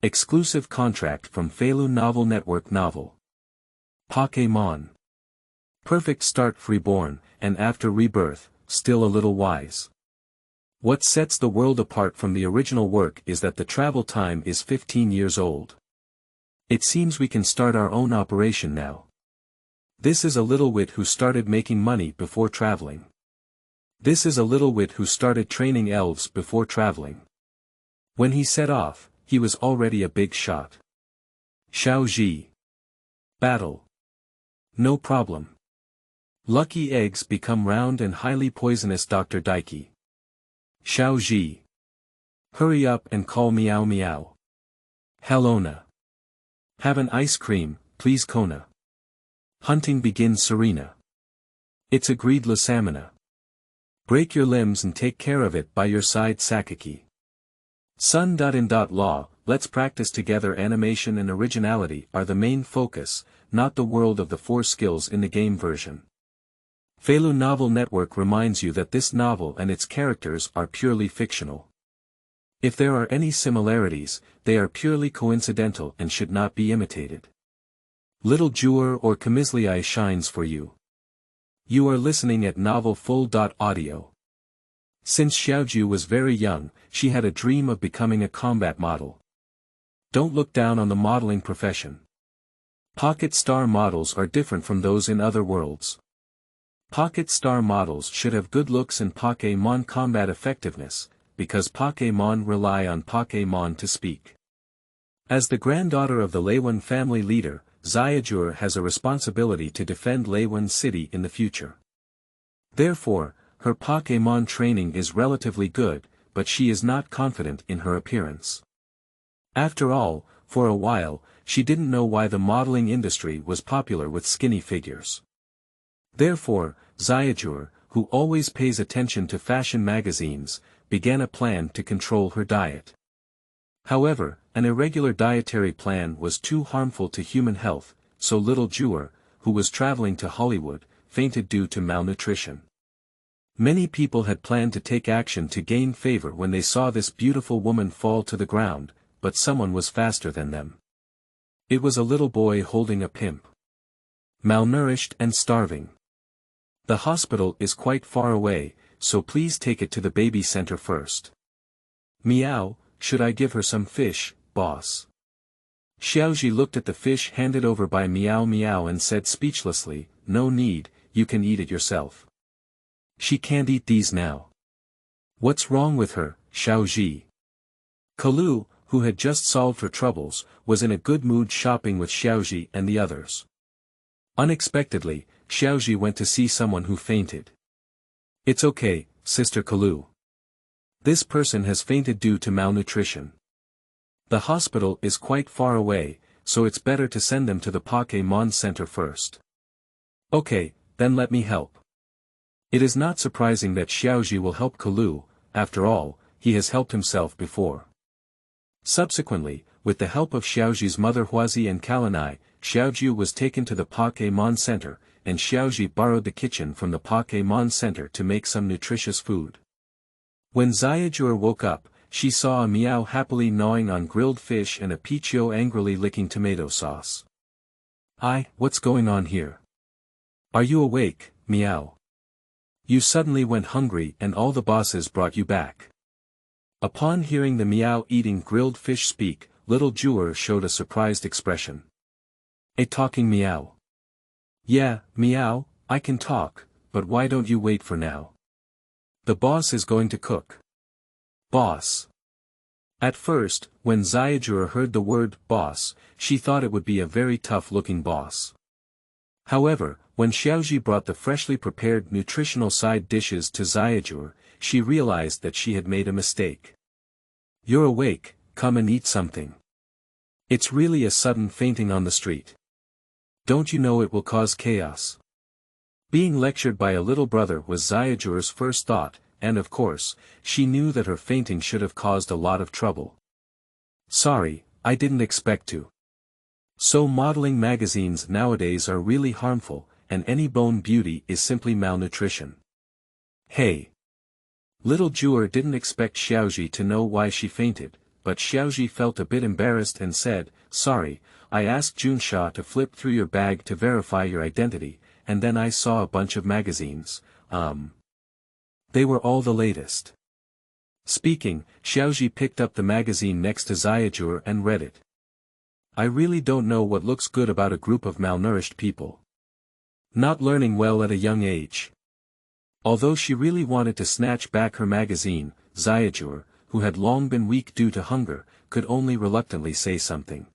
Exclusive contract from Feilu Novel Network Novel. Pok É Mon. Perfect start Reborn, and after Rebirth, still a little wise. What sets the world apart from the original work is that the travel time is 15 years old. It seems we can start our own operation now. This is a little wit who started making money before traveling. This is a little wit who started training elves before traveling. When he set off, he was already a big shot. Xiao Zhi. Battle. No problem. Lucky eggs become round and highly poisonous. Dr. Daiki. Xiaozhi. Hurry up and call Meow Meow. Kaluna. Have an ice cream, please Kona. Hunting begins Serena. It's agreed Lasamina. Break your limbs and take care of it by your side Sakaki. Sun.in.law, let's practice together. Animation and originality are the main focus, not the world of the 4 skills in the game version. Feilu Novel Network reminds you that this novel and its characters are purely fictional. If there are any similarities, they are purely coincidental and should not be imitated. Little Xiaojuer or Camizlei shines for you. You are listening at Novel Full.audio. Since Xiaozhi was very young, she had a dream of becoming a combat model. Don't look down on the modeling profession. Pocket star models are different from those in other worlds. Pocket star models should have good looks and Pok É Mon combat effectiveness, because Pok É Mon rely on Pok É Mon to speak. As the granddaughter of the Leiwan family leader, Xiaojuer has a responsibility to defend Leiwan city in the future. Therefore, her Pok É Mon training is relatively good, but she is not confident in her appearance. After all, for a while, she didn't know why the modeling industry was popular with skinny figures. Therefore, Xiaojuer, who always pays attention to fashion magazines, began a plan to control her diet. However, an irregular dietary plan was too harmful to human health, so little Xiaojuer, who was traveling to Hollywood, fainted due to malnutrition. Many people had planned to take action to gain favor when they saw this beautiful woman fall to the ground, but someone was faster than them. It was a little boy holding a pimp. Malnourished and starving. The hospital is quite far away, so please take it to the baby center first. Meow, should I give her some fish, boss? Xiaozhi looked at the fish handed over by Meow Meow and said speechlessly, no need, you can eat it yourself. She can't eat these now. What's wrong with her, Xiaozhi? Kaluna, who had just solved her troubles, was in a good mood shopping with Xiaozhi and the others. Unexpectedly, Xiaozhi went to see someone who fainted. It's okay, Sister Kaluna. This person has fainted due to malnutrition. The hospital is quite far away, so it's better to send them to the Pok É Mon Center first. Okay, then let me help. It is not surprising that Xiaozhi will help Kaluna, after all, he has helped himself before. Subsequently, with the help of Xiaozhi's mother Huazi and Kaluna, Xiaojuer was taken to the Pok É Mon Center, and Xiaozhi borrowed the kitchen from the Pok É Mon Center to make some nutritious food. When Xiaojuer woke up, she saw a Meow happily gnawing on grilled fish and a Pichio angrily licking tomato sauce. What's going on here? Are you awake, Meow? You suddenly went hungry and all the bosses brought you back. Upon hearing the Meow eating grilled fish speak, little Xiaojuer showed a surprised expression. A talking Meow. Yeah, Meow, I can talk, but why don't you wait for now? The boss is going to cook. Boss. At first, when Xiaojuer heard the word boss, she thought it would be a very tough-looking boss. However, when Xiaozhi brought the freshly prepared nutritional side dishes to Xiaojuer, she realized that she had made a mistake. You're awake, come and eat something. It's really a sudden fainting on the street. Don't you know it will cause chaos? Being lectured by a little brother was Xiaojuer's first thought, and of course, she knew that her fainting should have caused a lot of trouble. Sorry, I didn't expect to. So modeling magazines nowadays are really harmful, and any bone beauty is simply malnutrition. Hey! Little Xiaojuer didn't expect Xiaozhi to know why she fainted, but Xiaozhi felt a bit embarrassed and said, "Sorry, I asked Junsha to flip through your bag to verify your identity, and then I saw a bunch of magazines, They were all the latest." Speaking, Xiaozhi picked up the magazine next to Xiaojuer and read it. "I really don't know what looks good about a group of malnourished people. Not learning well at a young age." Although she really wanted to snatch back her magazine, Xiaojuer, who had long been weak due to hunger, could only reluctantly say something.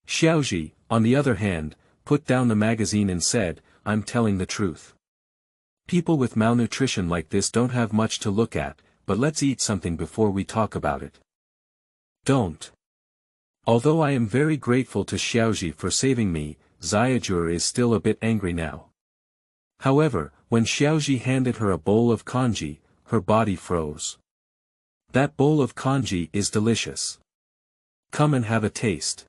Xiaozhi, on the other hand, put down the magazine and said, "I'm telling the truth. People with malnutrition like this don't have much to look at, but let's eat something before we talk about it." "Don't." Although I am very grateful to Xiaozhi for saving me, Xiaojuer is still a bit angry now. However, when Xiaozhi handed her a bowl of congee, her body froze. "That bowl of congee is delicious. Come and have a taste.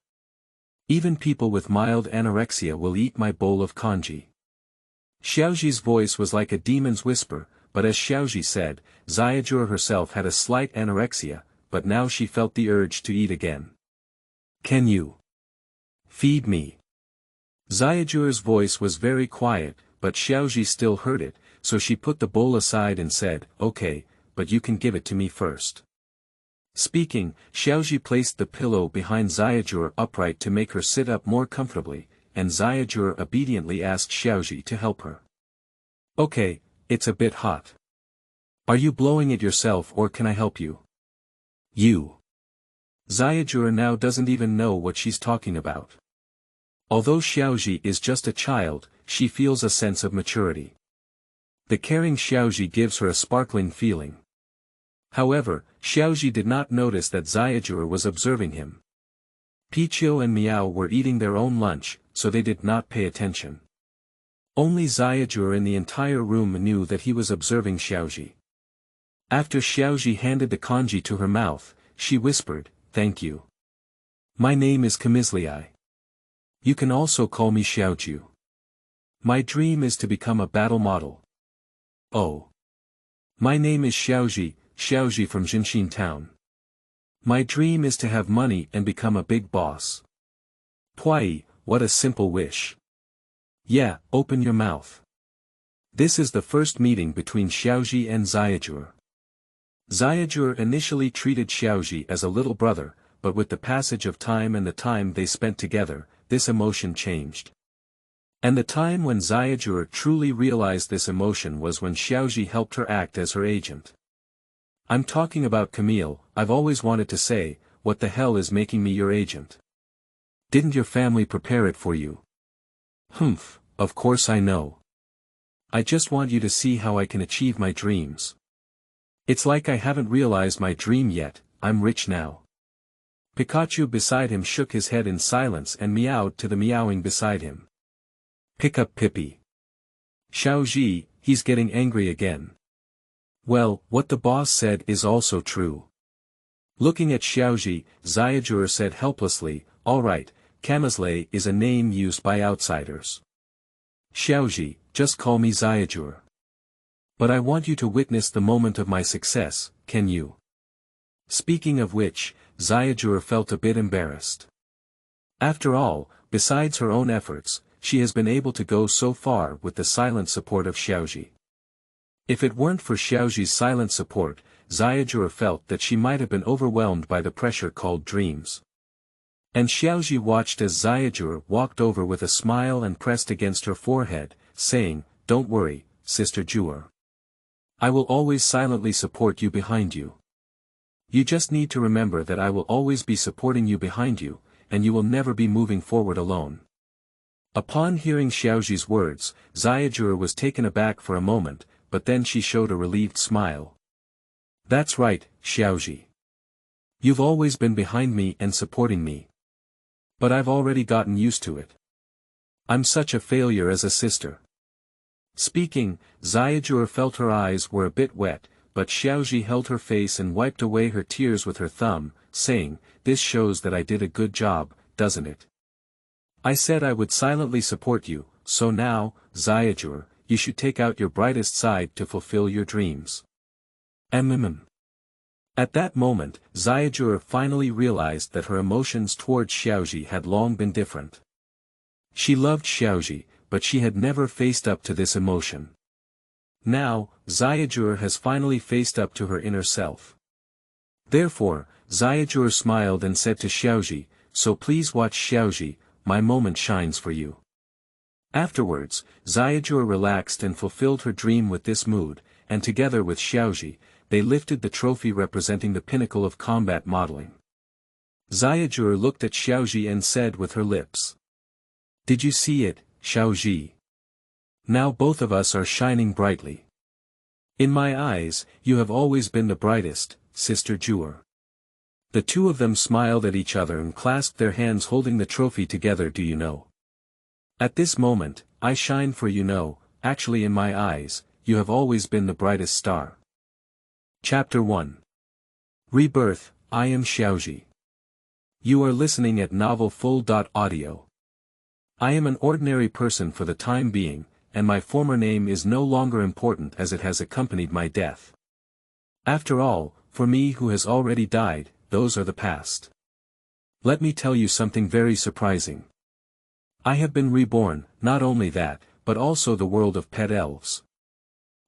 Even people with mild anorexia will eat my bowl of congee." Xiaozhi's voice was like a demon's whisper, but as Xiaozhi said, Xiaojuer herself had a slight anorexia, but now she felt the urge to eat again. "Can you feed me?" Xiaojuer's voice was very quiet, but Xiaozhi still heard it, so she put the bowl aside and said, "Okay, but you can give it to me first." Speaking, Xiaozhi placed the pillow behind Xiaojuer upright to make her sit up more comfortably, and Xiaojuer obediently asked Xiaozhi to help her. "Okay, it's a bit hot. Are you blowing it yourself or can I help you?" "You." Xiaojuer now doesn't even know what she's talking about. Although Xiaozhi is just a child, she feels a sense of maturity. The caring Xiaozhi gives her a sparkling feeling. However, Xiaozhi did not notice that Xiaojuer was observing him. Pichio and Meow were eating their own lunch, so they did not pay attention. Only Xiaojuer in the entire room knew that he was observing Xiaozhi. After Xiaozhi handed the congee to her mouth, she whispered, "Thank you. My name is Camizlei. You can also call me Xiaojuer. My dream is to become a battle model." "Oh. My name is Xiaoji from Jinshin Town. My dream is to have money and become a big boss." "Pwai, what a simple wish. Yeah, open your mouth." This is the first meeting between Xiaozhi and Xiaojuer. Xiaojuer initially treated Xiaozhi as a little brother, but with the passage of time and the time they spent together, this emotion changed. And the time when Xiaojuer truly realized this emotion was when Xiaozhi helped her act as her agent. "I'm talking about Camille. I've always wanted to say, what the hell is making me your agent? Didn't your family prepare it for you?" "Humph, of course I know. I just want you to see how I can achieve my dreams. It's like I haven't realized my dream yet, I'm rich now." Pikachu beside him shook his head in silence and meowed to the meowing beside him. "Pick up Pippi. Xiaozhi, he's getting angry again." "Well, what the boss said is also true." Looking at Xiaozhi, Xiaojuer said helplessly, "All right, Camizlei is a name used by outsiders. Xiaozhi, just call me Xiaojuer. But I want you to witness the moment of my success, can you?" Speaking of which, Xiaojuer felt a bit embarrassed. After all, besides her own efforts, she has been able to go so far with the silent support of Xiaozhi. If it weren't for Xiaozhi's silent support, Xiaojuer felt that she might have been overwhelmed by the pressure called dreams. And Xiaozhi watched as Xiaojuer walked over with a smile and pressed against her forehead, saying, "Don't worry, Sister Juer. I will always silently support you behind you. You just need to remember that I will always be supporting you behind you, and you will never be moving forward alone." Upon hearing Xiaozhi's words, Xiaojuer was taken aback for a moment, but then she showed a relieved smile. "That's right, Xiaozhi. You've always been behind me and supporting me. But I've already gotten used to it. I'm such a failure as a sister." Speaking, Xiaojuer felt her eyes were a bit wet, but Xiaozhi held her face and wiped away her tears with her thumb, saying, "This shows that I did a good job, doesn't it? I said I would silently support you, so now, Xiaojuer, you should take out your brightest side to fulfill your dreams." At that moment, Xiaojuer finally realized that her emotions towards Xiaozhi had long been different. She loved Xiaozhi, but she had never faced up to this emotion. Now, Xiaojuer has finally faced up to her inner self. Therefore, Xiaojuer smiled and said to Xiaozhi, "So please watch Xiaozhi, my moment shines for you." Afterwards, Xiaojuer relaxed and fulfilled her dream with this mood, and together with Xiaozhi, they lifted the trophy representing the pinnacle of combat modeling. Xiaojuer looked at Xiaozhi and said with her lips, "Did you see it, Xiaozhi? Now both of us are shining brightly. In my eyes, you have always been the brightest, Sister Juer." The two of them smiled at each other and clasped their hands holding the trophy together. "Do you know? At this moment, I shine for you know, actually in my eyes, you have always been the brightest star." Chapter 1. Rebirth, I am Xiaozhi. You are listening at Novel Full.audio. I am an ordinary person for the time being, and my former name is no longer important as it has accompanied my death. After all, for me who has already died, those are the past. Let me tell you something very surprising. I have been reborn, not only that, but also the world of pet elves.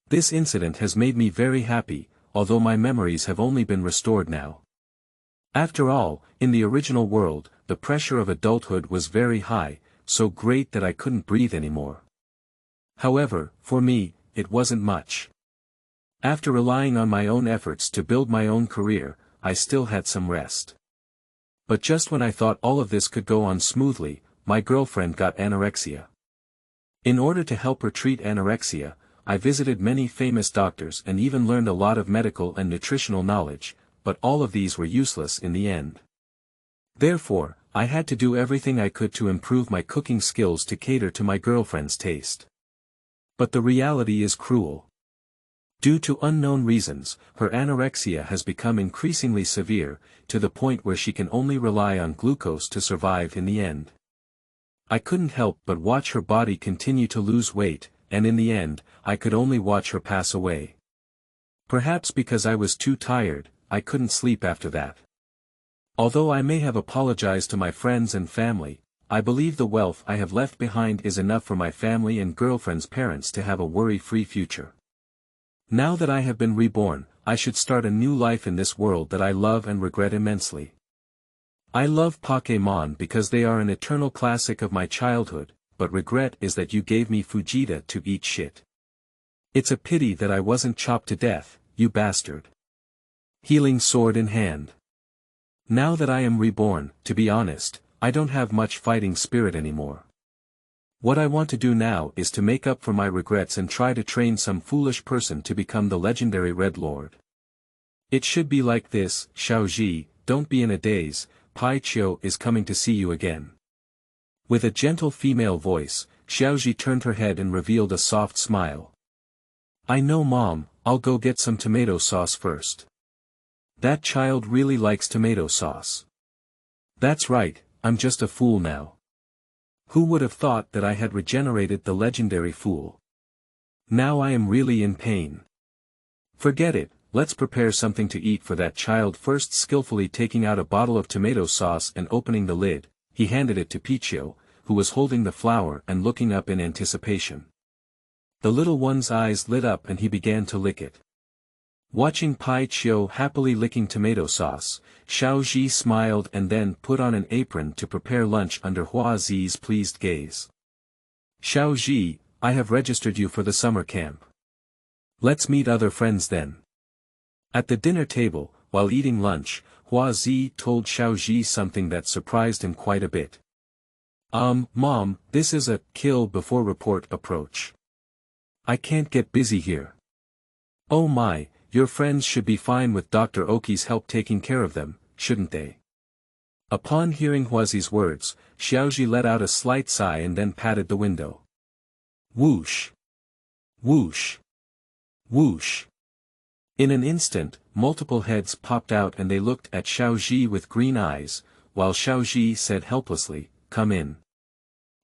This incident has made me very happy, although my memories have only been restored now. After all, in the original world, the pressure of adulthood was very high, so great that I couldn't breathe anymore. However, for me, it wasn't much. After relying on my own efforts to build my own career, I still had some rest. But just when I thought all of this could go on smoothly, my girlfriend got anorexia. In order to help her treat anorexia, I visited many famous doctors and even learned a lot of medical and nutritional knowledge, but all of these were useless in the end. Therefore, I had to do everything I could to improve my cooking skills to cater to my girlfriend's taste. But the reality is cruel. Due to unknown reasons, her anorexia has become increasingly severe, to the point where she can only rely on glucose to survive in the end. I couldn't help but watch her body continue to lose weight, and in the end, I could only watch her pass away. Perhaps because I was too tired, I couldn't sleep after that. Although I may have apologized to my friends and family, I believe the wealth I have left behind is enough for my family and girlfriend's parents to have a worry-free future. Now that I have been reborn, I should start a new life in this world that I love and regret immensely. I love Pok É Mon because they are an eternal classic of my childhood, but regret is that you gave me Fujita to eat shit. It's a pity that I wasn't chopped to death, you bastard. Healing sword in hand. Now that I am reborn, to be honest, I don't have much fighting spirit anymore. What I want to do now is to make up for my regrets and try to train some foolish person to become the legendary Red Lord. It should be like this, Xiaozhi, don't be in a daze, Pai Qiu is coming to see you again. With a gentle female voice, Xiaozhi turned her head and revealed a soft smile. I know Mom, I'll go get some tomato sauce first. That child really likes tomato sauce. That's right, I'm just a fool now. Who would have thought that I had regenerated the legendary fool? Now I am really in pain. Forget it, let's prepare something to eat for that child first. Skillfully taking out a bottle of tomato sauce and opening the lid, he handed it to Pichio, who was holding the flower and looking up in anticipation. The little one's eyes lit up and he began to lick it. Watching Pai Qiu happily licking tomato sauce, Xiaozhi smiled and then put on an apron to prepare lunch under Hua Zi's pleased gaze. Xiaozhi, I have registered you for the summer camp. Let's meet other friends then. At the dinner table, while eating lunch, Hua Zi told Xiaozhi something that surprised him quite a bit. Mom, this is a kill before report approach. I can't get busy here. Oh my. Your friends should be fine with Dr. Oki's help taking care of them, shouldn't they? Upon hearing Huazi's words, Xiaozhi let out a slight sigh and then patted the window. Whoosh! Whoosh! Whoosh! In an instant, multiple heads popped out and they looked at Xiaozhi with green eyes, while Xiaozhi said helplessly, "Come in."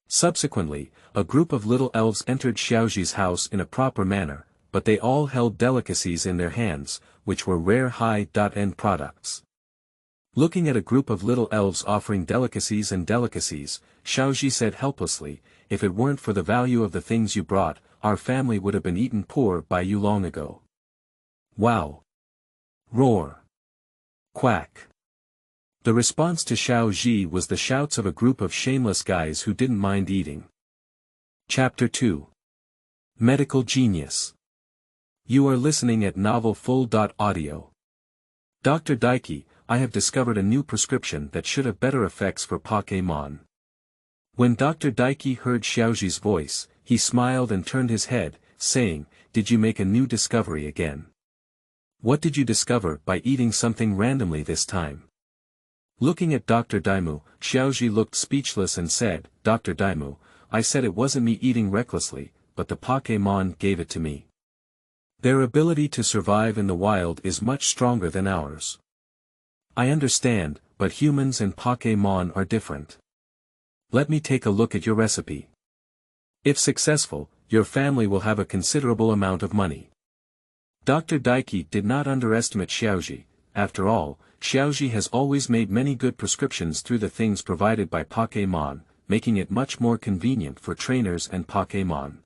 Subsequently, a group of little elves entered Xiaozhi's house in a proper manner, but they all held delicacies in their hands, which were rare high-end products. Looking at a group of little elves offering delicacies, Xiaozhi said helplessly, "If it weren't for the value of the things you brought, our family would have been eaten poor by you long ago." Wow! Roar! Quack! The response to Xiaozhi was the shouts of a group of shameless guys who didn't mind eating. Chapter 2. Medical Genius. You are listening at Novel Full.audio. Dr. Daiki, I have discovered a new prescription that should have better effects for Pok É Mon. When Dr. Daiki heard Xiaozhi's voice, he smiled and turned his head, saying, "Did you make a new discovery again? What did you discover by eating something randomly this time?" Looking at Dr. Daimu, Xiaozhi looked speechless and said, "Dr. Daimu, I said it wasn't me eating recklessly, but the Pok É Mon gave it to me. Their ability to survive in the wild is much stronger than ours. I understand, but humans and Pok É Mon are different. Let me take a look at your recipe. If successful, your family will have a considerable amount of money." Dr. Daiki did not underestimate Xiaozhi. After all, Xiaozhi has always made many good prescriptions through the things provided by Pok É Mon, making it much more convenient for trainers and Pok É Mon.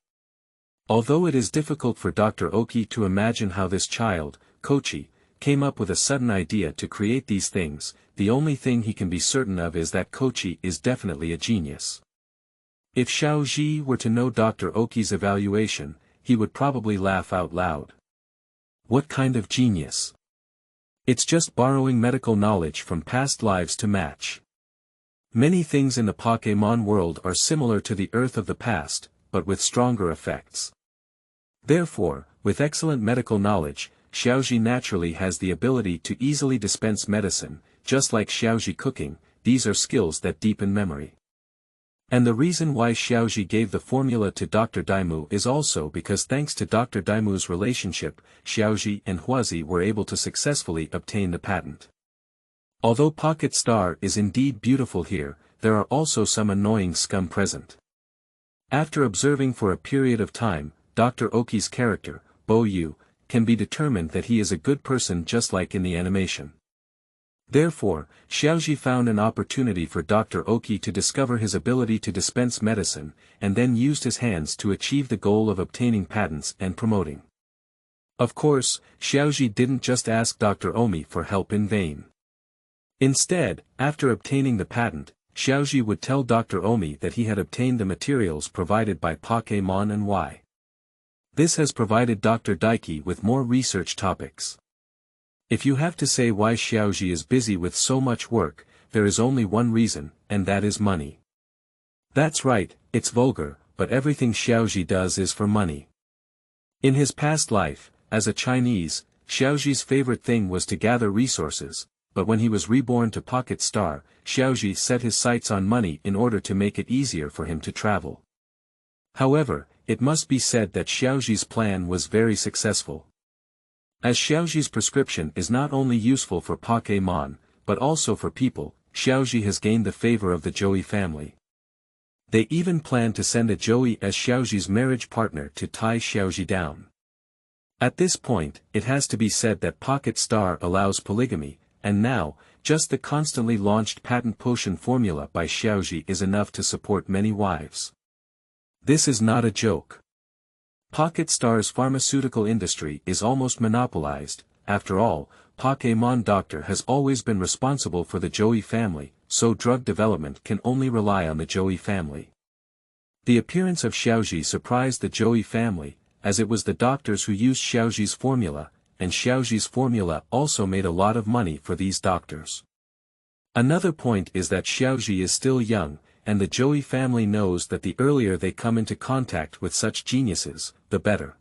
Although it is difficult for Dr. Oki to imagine how this child, Kochi, came up with a sudden idea to create these things, the only thing he can be certain of is that Kochi is definitely a genius. If Xiaozhi were to know Dr. Oki's evaluation, he would probably laugh out loud. What kind of genius? It's just borrowing medical knowledge from past lives to match. Many things in the Pok É Mon world are similar to the Earth of the past, but with stronger effects. Therefore, with excellent medical knowledge, Xiaozhi naturally has the ability to easily dispense medicine, just like Xiaozhi cooking. These are skills that deepen memory. And the reason why Xiaozhi gave the formula to Dr. Daimu is also because thanks to Dr. Daimu's relationship, Xiaozhi and Huazi were able to successfully obtain the patent. Although Pocket Star is indeed beautiful here, there are also some annoying scum present. After observing for a period of time, Dr. Oki's character, Bo Yu, can be determined that he is a good person just like in the animation. Therefore, Xiaozhi found an opportunity for Dr. Oki to discover his ability to dispense medicine, and then used his hands to achieve the goal of obtaining patents and promoting. Of course, Xiaozhi didn't just ask Dr. Omi for help in vain. Instead, after obtaining the patent, Xiaozhi would tell Dr. Omi that he had obtained the materials provided by Pok É Mon and why. This has provided Dr. Daiki with more research topics. If you have to say why Xiaozhi is busy with so much work, there is only one reason, and that is money. That's right, it's vulgar, but everything Xiaozhi does is for money. In his past life, as a Chinese, Xiaozhi's favorite thing was to gather resources, but when he was reborn to Pocket Star, Xiaozhi set his sights on money in order to make it easier for him to travel. However, it must be said that Xiaozhi's plan was very successful. As Xiaozhi's prescription is not only useful for Pok É Mon, but also for people, Xiaozhi has gained the favor of the Joey family. They even plan to send a Joey as Xiaozhi's marriage partner to tie Xiaozhi down. At this point, it has to be said that Pocket Star allows polygamy, and now, just the constantly launched patent potion formula by Xiaozhi is enough to support many wives. This is not a joke. Pocket Star's pharmaceutical industry is almost monopolized. After all, Pok É Mon doctor has always been responsible for the Joey family, so drug development can only rely on the Joey family. The appearance of Xiaozhi surprised the Joey family, as it was the doctors who used Xiaozhi's formula, and Xiaozhi's formula also made a lot of money for these doctors. Another point is that Xiaozhi is still young, and the Joey family knows that the earlier they come into contact with such geniuses, the better.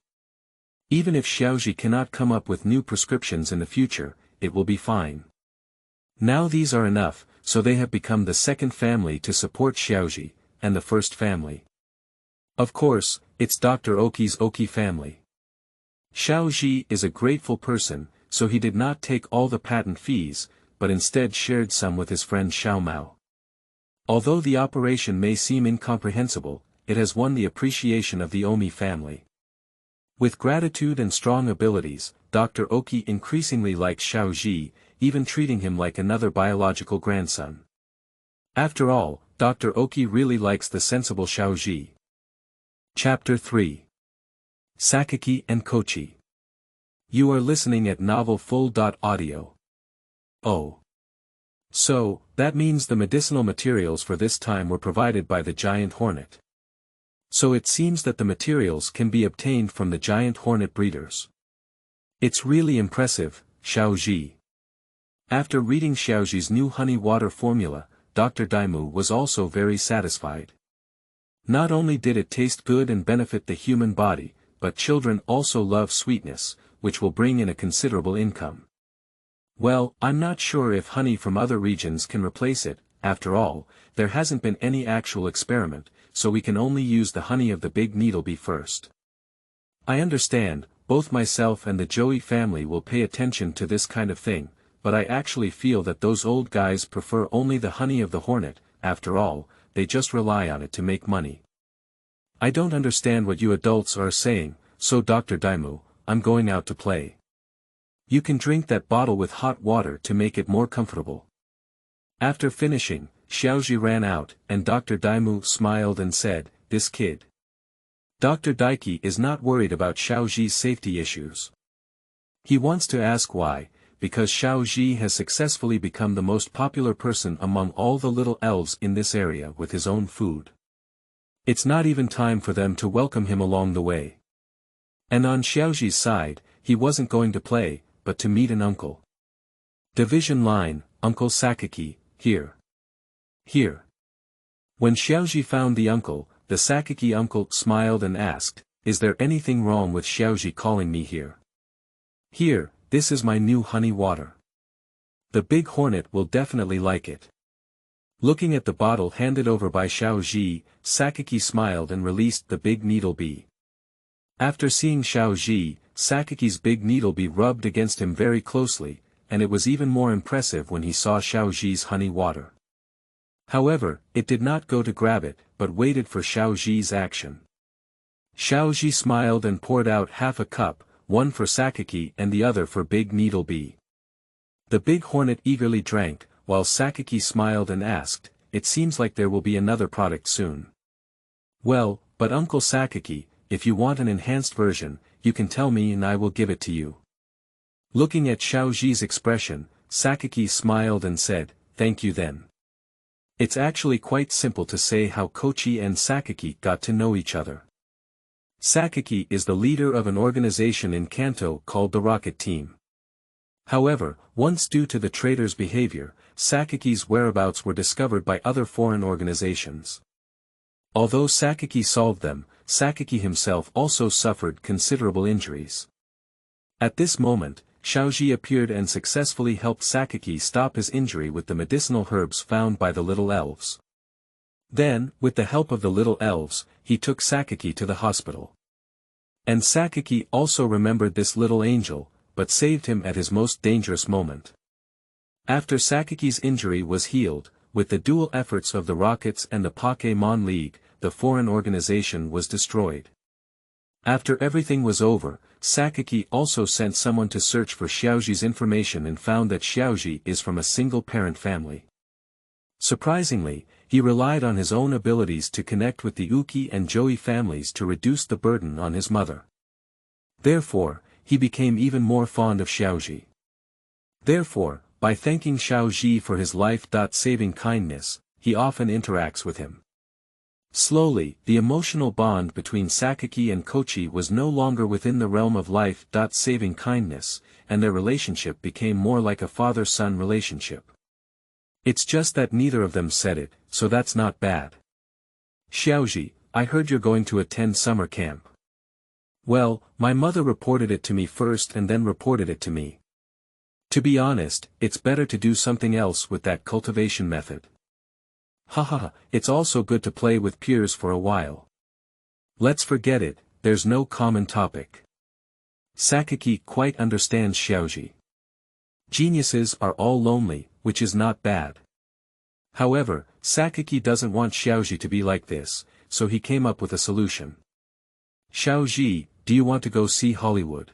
Even if Xiaozhi cannot come up with new prescriptions in the future, it will be fine. Now these are enough, so they have become the second family to support Xiaozhi, and the first family. Of course, it's Dr. Oki's Oki family. Xiaozhi is a grateful person, so he did not take all the patent fees, but instead shared some with his friend Xiaomao. Although the operation may seem incomprehensible, it has won the appreciation of the Omi family. With gratitude and strong abilities, Dr. Oki increasingly likes Xiao Zhi, even treating him like another biological grandson. After all, Dr. Oki really likes the sensible Xiaozhi. Chapter 3. Sakaki and Kochi. You are listening at Novel Full.audio. Oh. So, that means the medicinal materials for this time were provided by the giant hornet. So it seems that the materials can be obtained from the giant hornet breeders. It's really impressive, Xiaozhi. After reading Xiaozhi's new honey water formula, Dr. Daimu was also very satisfied. Not only did it taste good and benefit the human body, but children also love sweetness, which will bring in a considerable income. Well, I'm not sure if honey from other regions can replace it. After all, there hasn't been any actual experiment, so we can only use the honey of the big needle bee first. I understand, both myself and the Joey family will pay attention to this kind of thing, but I actually feel that those old guys prefer only the honey of the hornet. After all, they just rely on it to make money. I don't understand what you adults are saying, so Dr. Daimu, I'm going out to play. You can drink that bottle with hot water to make it more comfortable. After finishing, Xiaozhi ran out, and Dr. Daimu smiled and said, "This kid." Dr. Daiki is not worried about Xiaozhi's safety issues. He wants to ask why, because Xiaozhi has successfully become the most popular person among all the little elves in this area with his own food. It's not even time for them to welcome him along the way. And on Xiaozhi's side, he wasn't going to play, but to meet an uncle. Division line, Uncle Sakaki, here. Here. When Xiaozhi found the uncle, the Sakaki uncle smiled and asked, "Is there anything wrong with Xiaozhi calling me here?" "Here, this is my new honey water. The big hornet will definitely like it." Looking at the bottle handed over by Xiaozhi, Sakaki smiled and released the big needle bee. After seeing Xiaozhi, Sakaki's big needle bee rubbed against him very closely, and it was even more impressive when he saw Xiaozhi's honey water. However, it did not go to grab it, but waited for Xiaozhi's action. Xiaozhi smiled and poured out half a cup, one for Sakaki and the other for Big Needle Bee. The big hornet eagerly drank, while Sakaki smiled and asked, "It seems like there will be another product soon." "Well, but Uncle Sakaki, if you want an enhanced version, you can tell me and I will give it to you." Looking at Xiaozhi's expression, Sakaki smiled and said, "Thank you then." It's actually quite simple to say how Kochi and Sakaki got to know each other. Sakaki is the leader of an organization in Kanto called the Rocket Team. However, once due to the traitor's behavior, Sakaki's whereabouts were discovered by other foreign organizations. Although Sakaki solved them, Sakaki himself also suffered considerable injuries. At this moment, Xiaozhi appeared and successfully helped Sakaki stop his injury with the medicinal herbs found by the little elves. Then, with the help of the little elves, he took Sakaki to the hospital. And Sakaki also remembered this little angel, but saved him at his most dangerous moment. After Sakaki's injury was healed, with the dual efforts of the Rockets and the Pok É Mon League, the foreign organization was destroyed. After everything was over, Sakaki also sent someone to search for Xiaozhi's information and found that Xiaozhi is from a single-parent family. Surprisingly, he relied on his own abilities to connect with the Uki and Joey families to reduce the burden on his mother. Therefore, he became even more fond of Xiaozhi. Therefore, by thanking Xiaozhi for his life-saving kindness, he often interacts with him. Slowly, the emotional bond between Sakaki and Kochi was no longer within the realm of life-saving kindness, and their relationship became more like a father-son relationship. It's just that neither of them said it, so that's not bad. "Xiaozhi, I heard you're going to attend summer camp." "Well, my mother reported it to me first and then reported it to me. To be honest, it's better to do something else with that cultivation method. Haha, it's also good to play with peers for a while. Let's forget it, there's no common topic." Sakaki quite understands Xiaozhi. Geniuses are all lonely, which is not bad. However, Sakaki doesn't want Xiaozhi to be like this, so he came up with a solution. "Xiaozhi, do you want to go see Hollywood?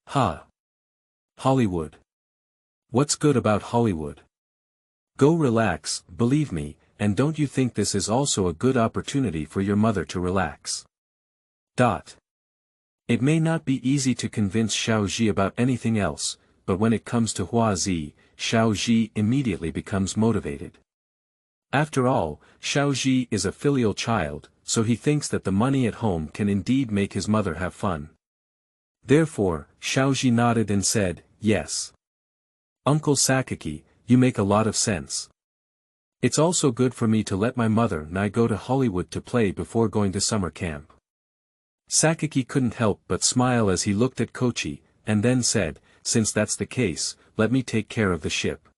Ha! Hollywood. What's good about Hollywood? Go relax, believe me, and don't you think this is also a good opportunity for your mother to relax? It may not be easy to convince Xiaozhi about anything else, but when it comes to Xiaozhi, Xiaozhi immediately becomes motivated. After all, Xiaozhi is a filial child, so he thinks that the money at home can indeed make his mother have fun. Therefore, Xiaozhi nodded and said, yes. Uncle Sakaki, you make a lot of sense. It's also good for me to let my mother and I go to Hollywood to play before going to summer camp. Sakaki couldn't help but smile as he looked at Kochi, and then said, since that's the case, let me take care of the ship.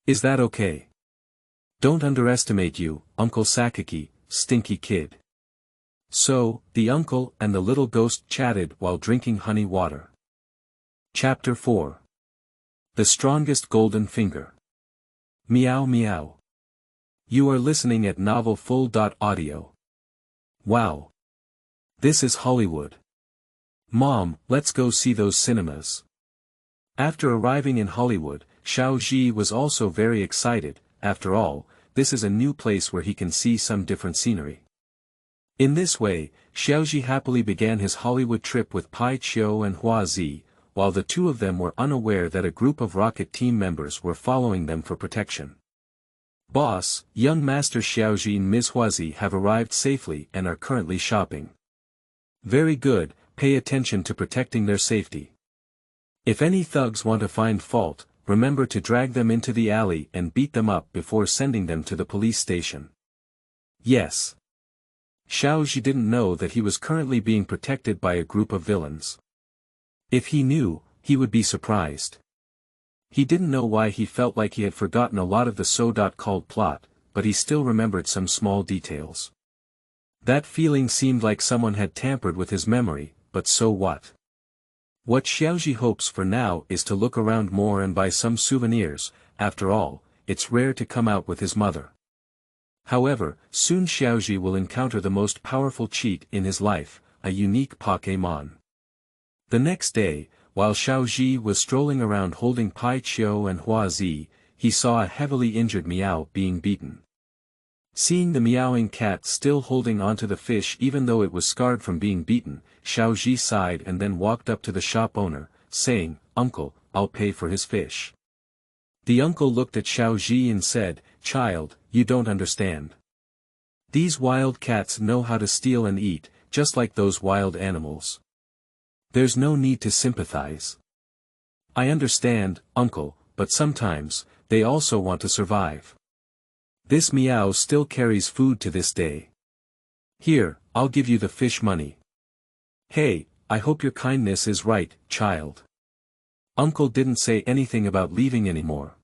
Is that okay? Don't underestimate you, Uncle Sakaki, stinky kid. So, the uncle and the little ghost chatted while drinking honey water. Chapter 4. The Strongest Golden Finger. Meow meow. You are listening at novelfull.audio. Wow. This is Hollywood. Mom, let's go see those cinemas. After arriving in Hollywood, Xiaozhi was also very excited. After all, this is a new place where he can see some different scenery. In this way, Xiaozhi happily began his Hollywood trip with Pai Qiu and Xiaozhi, while the two of them were unaware that a group of rocket team members were following them for protection. Boss, young Master Xiaozhi and Ms. Xiaozhi have arrived safely and are currently shopping. Very good, pay attention to protecting their safety. If any thugs want to find fault, remember to drag them into the alley and beat them up before sending them to the police station. Yes. Xiaozhi didn't know that he was currently being protected by a group of villains. If he knew, he would be surprised. He didn't know why he felt like he had forgotten a lot of the so-called plot, but he still remembered some small details. That feeling seemed like someone had tampered with his memory, but so what? What Xiaozhi hopes for now is to look around more and buy some souvenirs. After all, it's rare to come out with his mother. However, soon Xiaozhi will encounter the most powerful cheat in his life, a unique Pok É Mon. The next day, while Xiaozhi was strolling around holding Pai Qiu and Xiaozhi, he saw a heavily injured Meow being beaten. Seeing the meowing cat still holding onto the fish even though it was scarred from being beaten, Xiaozhi sighed and then walked up to the shop owner, saying, Uncle, I'll pay for his fish. The uncle looked at Xiaozhi and said, Child, you don't understand. These wild cats know how to steal and eat, just like those wild animals. There's no need to sympathize. I understand, uncle, but sometimes, they also want to survive. This Meow still carries food to this day. Here, I'll give you the fish money. Hey, I hope your kindness is right, child. Uncle didn't say anything about leaving anymore.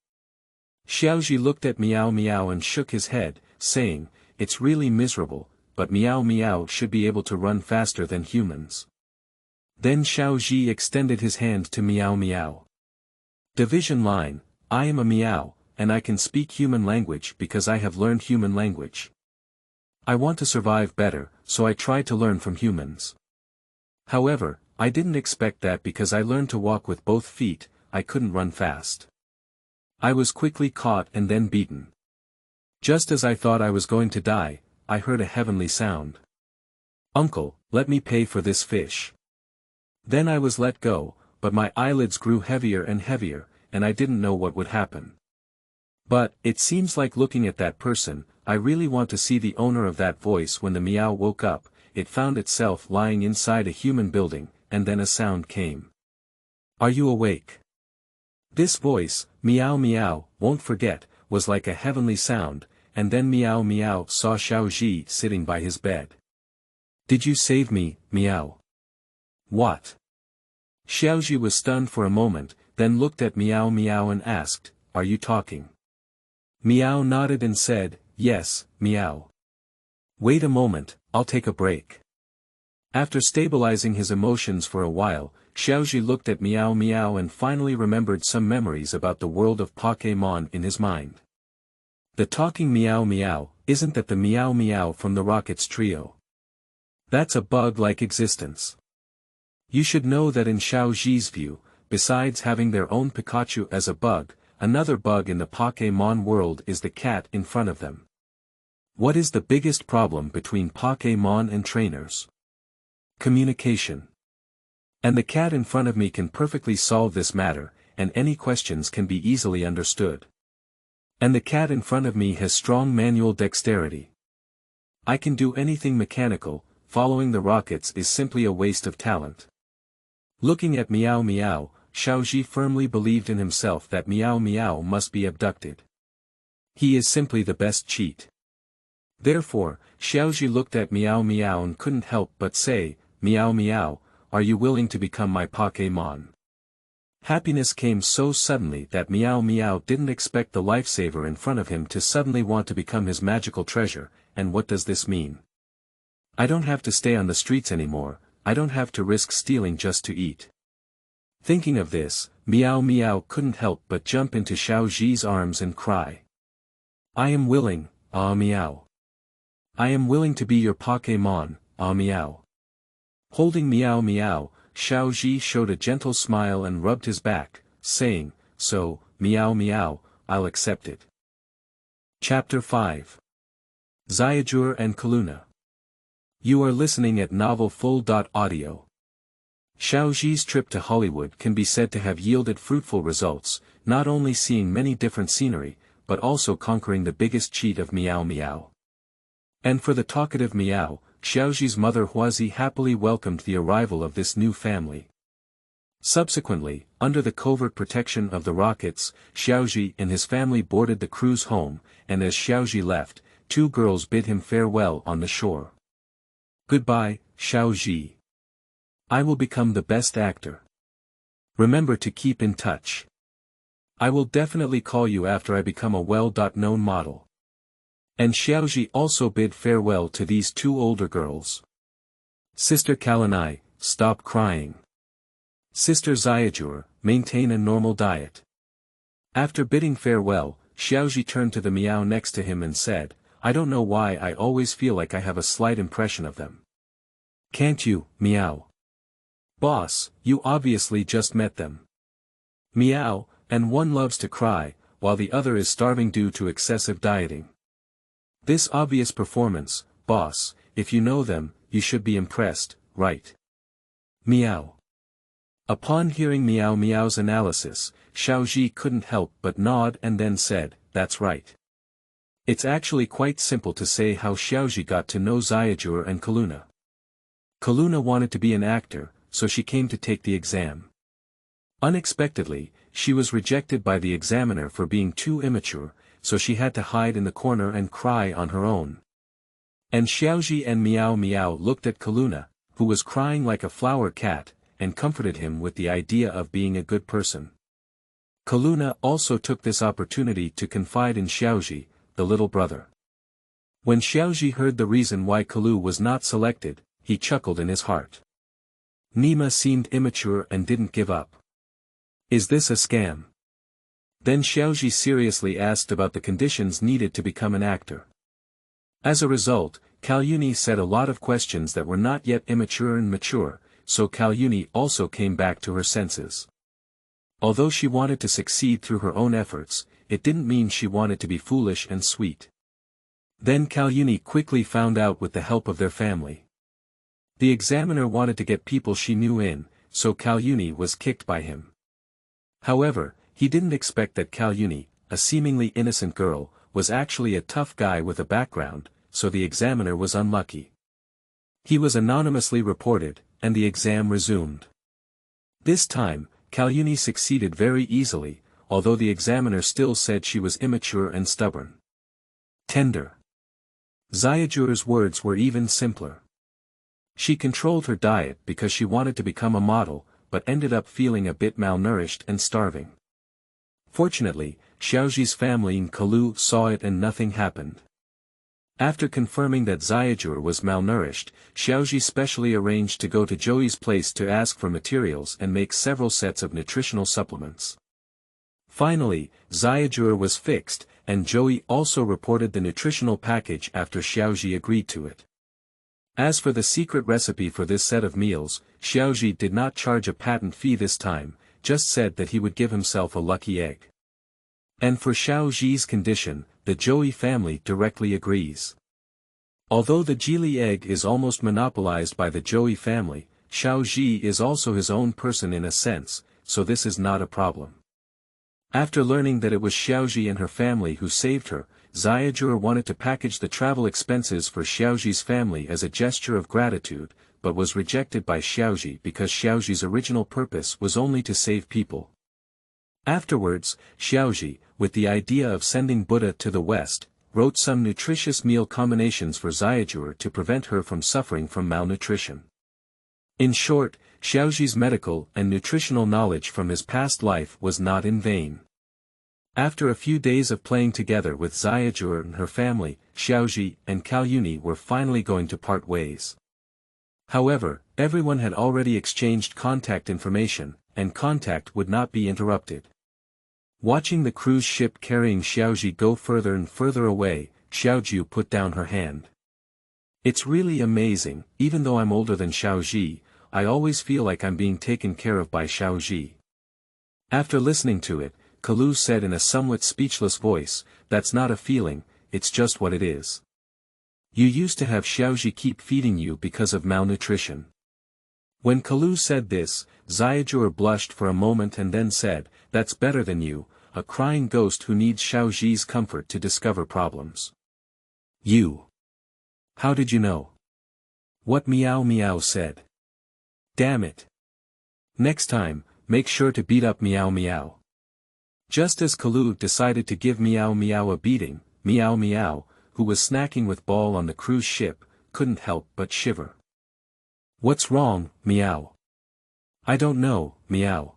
Xiaozhi looked at Meow Meow and shook his head, saying, it's really miserable, but Meow Meow should be able to run faster than humans. Then Xiaozhi extended his hand to Meow Meow. Division line, I am a Meow, and I can speak human language because I have learned human language. I want to survive better, so I try to learn from humans. However, I didn't expect that because I learned to walk with both feet, I couldn't run fast. I was quickly caught and then beaten. Just as I thought I was going to die, I heard a heavenly sound. Uncle, let me pay for this fish. Then I was let go, but my eyelids grew heavier and heavier, and I didn't know what would happen. But, it seems like looking at that person, I really want to see the owner of that voice. When the Meow woke up, it found itself lying inside a human building, and then a sound came. Are you awake? This voice, Meow Meow, won't forget, was like a heavenly sound, and then Meow Meow saw Xiaozhi sitting by his bed. Did you save me, Meow? What? Xiaozhi was stunned for a moment, then looked at Meow Meow and asked, are you talking? Meow nodded and said, yes, Meow. Wait a moment, I'll take a break. After stabilizing his emotions for a while, Xiaozhi looked at Meow Meow and finally remembered some memories about the world of Pok É Mon in his mind. The talking Meow Meow, isn't that the Meow Meow from the Rockets trio? That's a bug-like existence. You should know that in Xiaozhi's view, besides having their own Pikachu as a bug, another bug in the Pok É Mon world is the cat in front of them. What is the biggest problem between Pok É Mon and trainers? Communication. And the cat in front of me can perfectly solve this matter, and any questions can be easily understood. And the cat in front of me has strong manual dexterity. I can do anything mechanical, following the rockets is simply a waste of talent. Looking at Meow Meow, Xiaozhi firmly believed in himself that Meow Meow must be abducted. He is simply the best cheat. Therefore, Xiaozhi looked at Meow Meow and couldn't help but say, Meow Meow, are you willing to become my Pok É Mon? Happiness came so suddenly that Meow Meow didn't expect the lifesaver in front of him to suddenly want to become his magical treasure, and what does this mean? I don't have to stay on the streets anymore, I don't have to risk stealing just to eat. Thinking of this, Meow Meow couldn't help but jump into Xiaozhi's arms and cry. I am willing, ah Meow. I am willing to be your Pok É Mon, ah Meow. Holding Meow Meow, Xiaozhi showed a gentle smile and rubbed his back, saying, so, Meow Meow, I'll accept it. Chapter 5. Xiaojuer and Kaluna. You are listening at Novel Full.audio. Xiaozhi's trip to Hollywood can be said to have yielded fruitful results, not only seeing many different scenery, but also conquering the biggest cheat of Meow Meow. And for the talkative Meow, Xiaozhi's mother Huazi happily welcomed the arrival of this new family. Subsequently, under the covert protection of the rockets, Xiaozhi and his family boarded the cruise home, and as Xiaozhi left, two girls bid him farewell on the shore. Goodbye, Xiaozhi. I will become the best actor. Remember to keep in touch. I will definitely call you after I become a well-known model. And Xiaozhi also bid farewell to these two older girls. Sister Kaluna, stop crying. Sister Xiaojuer, maintain a normal diet. After bidding farewell, Xiaozhi turned to the Meow next to him and said, I don't know why I always feel like I have a slight impression of them. Can't you, Meow? Boss, you obviously just met them. Meow, and one loves to cry, while the other is starving due to excessive dieting. This obvious performance, boss, if you know them, you should be impressed, right? Meow. Upon hearing Meow Meow's analysis, Xiaozhi couldn't help but nod and then said, that's right. It's actually quite simple to say how Xiaozhi got to know Xiaojuer and Kaluna. Kaluna wanted to be an actor, so she came to take the exam. Unexpectedly, she was rejected by the examiner for being too immature, so she had to hide in the corner and cry on her own. And Xiaozhi and Meow Meow looked at Kaluna, who was crying like a flower cat, and comforted him with the idea of being a good person. Kaluna also took this opportunity to confide in Xiaozhi, the little brother. When Xiaozhi heard the reason why Kaluna was not selected, he chuckled in his heart. Nima seemed immature and didn't give up. Is this a scam? Then Xiaozhi seriously asked about the conditions needed to become an actor. As a result, Kaluna said a lot of questions that were not yet immature and mature, so Kaluna also came back to her senses. Although she wanted to succeed through her own efforts, it didn't mean she wanted to be foolish and sweet. Then Kaluna quickly found out with the help of their family. The examiner wanted to get people she knew in, so Kaluna was kicked by him. However, he didn't expect that Kaluna, a seemingly innocent girl, was actually a tough guy with a background, so the examiner was unlucky. He was anonymously reported, and the exam resumed. This time, Kaluna succeeded very easily, although the examiner still said she was immature and stubborn. Tender. Xiaojuer's words were even simpler. She controlled her diet because she wanted to become a model, but ended up feeling a bit malnourished and starving. Fortunately, Xiaozhi's family in Kaluna saw it and nothing happened. After confirming that Xiaojuer was malnourished, Xiaozhi specially arranged to go to Joey's place to ask for materials and make several sets of nutritional supplements. Finally, Xiaojuer was fixed, and Joey also reported the nutritional package after Xiaozhi agreed to it. As for the secret recipe for this set of meals, Xiaozhi did not charge a patent fee this time, just said that he would give himself a lucky egg. And for Xiao Zhi's condition, the Zhou family directly agrees. Although the Geely egg is almost monopolized by the Zhou family, Xiaozhi is also his own person in a sense, so this is not a problem. After learning that it was Xiaozhi and her family who saved her, Xiaojuer wanted to package the travel expenses for Xiaozhi's family as a gesture of gratitude, but was rejected by Xiaozhi because Xiaozhi's original purpose was only to save people. Afterwards, Xiaozhi, with the idea of sending Buddha to the West, wrote some nutritious meal combinations for Xiaojuer to prevent her from suffering from malnutrition. In short, Xiaozhi's medical and nutritional knowledge from his past life was not in vain. After a few days of playing together with Xiaojuer and her family, Xiaozhi and Kaluna were finally going to part ways. However, everyone had already exchanged contact information, and contact would not be interrupted. Watching the cruise ship carrying Xiaozhi go further and further away, Xiaojuer put down her hand. It's really amazing, even though I'm older than Xiaozhi, I always feel like I'm being taken care of by Xiaozhi. After listening to it, Kaluna said in a somewhat speechless voice, "That's not a feeling, it's just what it is. You used to have Xiaozhi keep feeding you because of malnutrition." When Kaluna said this, Xiaojuer blushed for a moment and then said, "That's better than you, a crying ghost who needs Xiaozhi's comfort to discover problems." "You. How did you know?" "What Meow said." "Damn it. Next time, make sure to beat up Meow." Just as Kaluna decided to give Meow a beating, Meow, who was snacking with Ball on the cruise ship, couldn't help but shiver. "What's wrong, Meow?" "I don't know, Meow.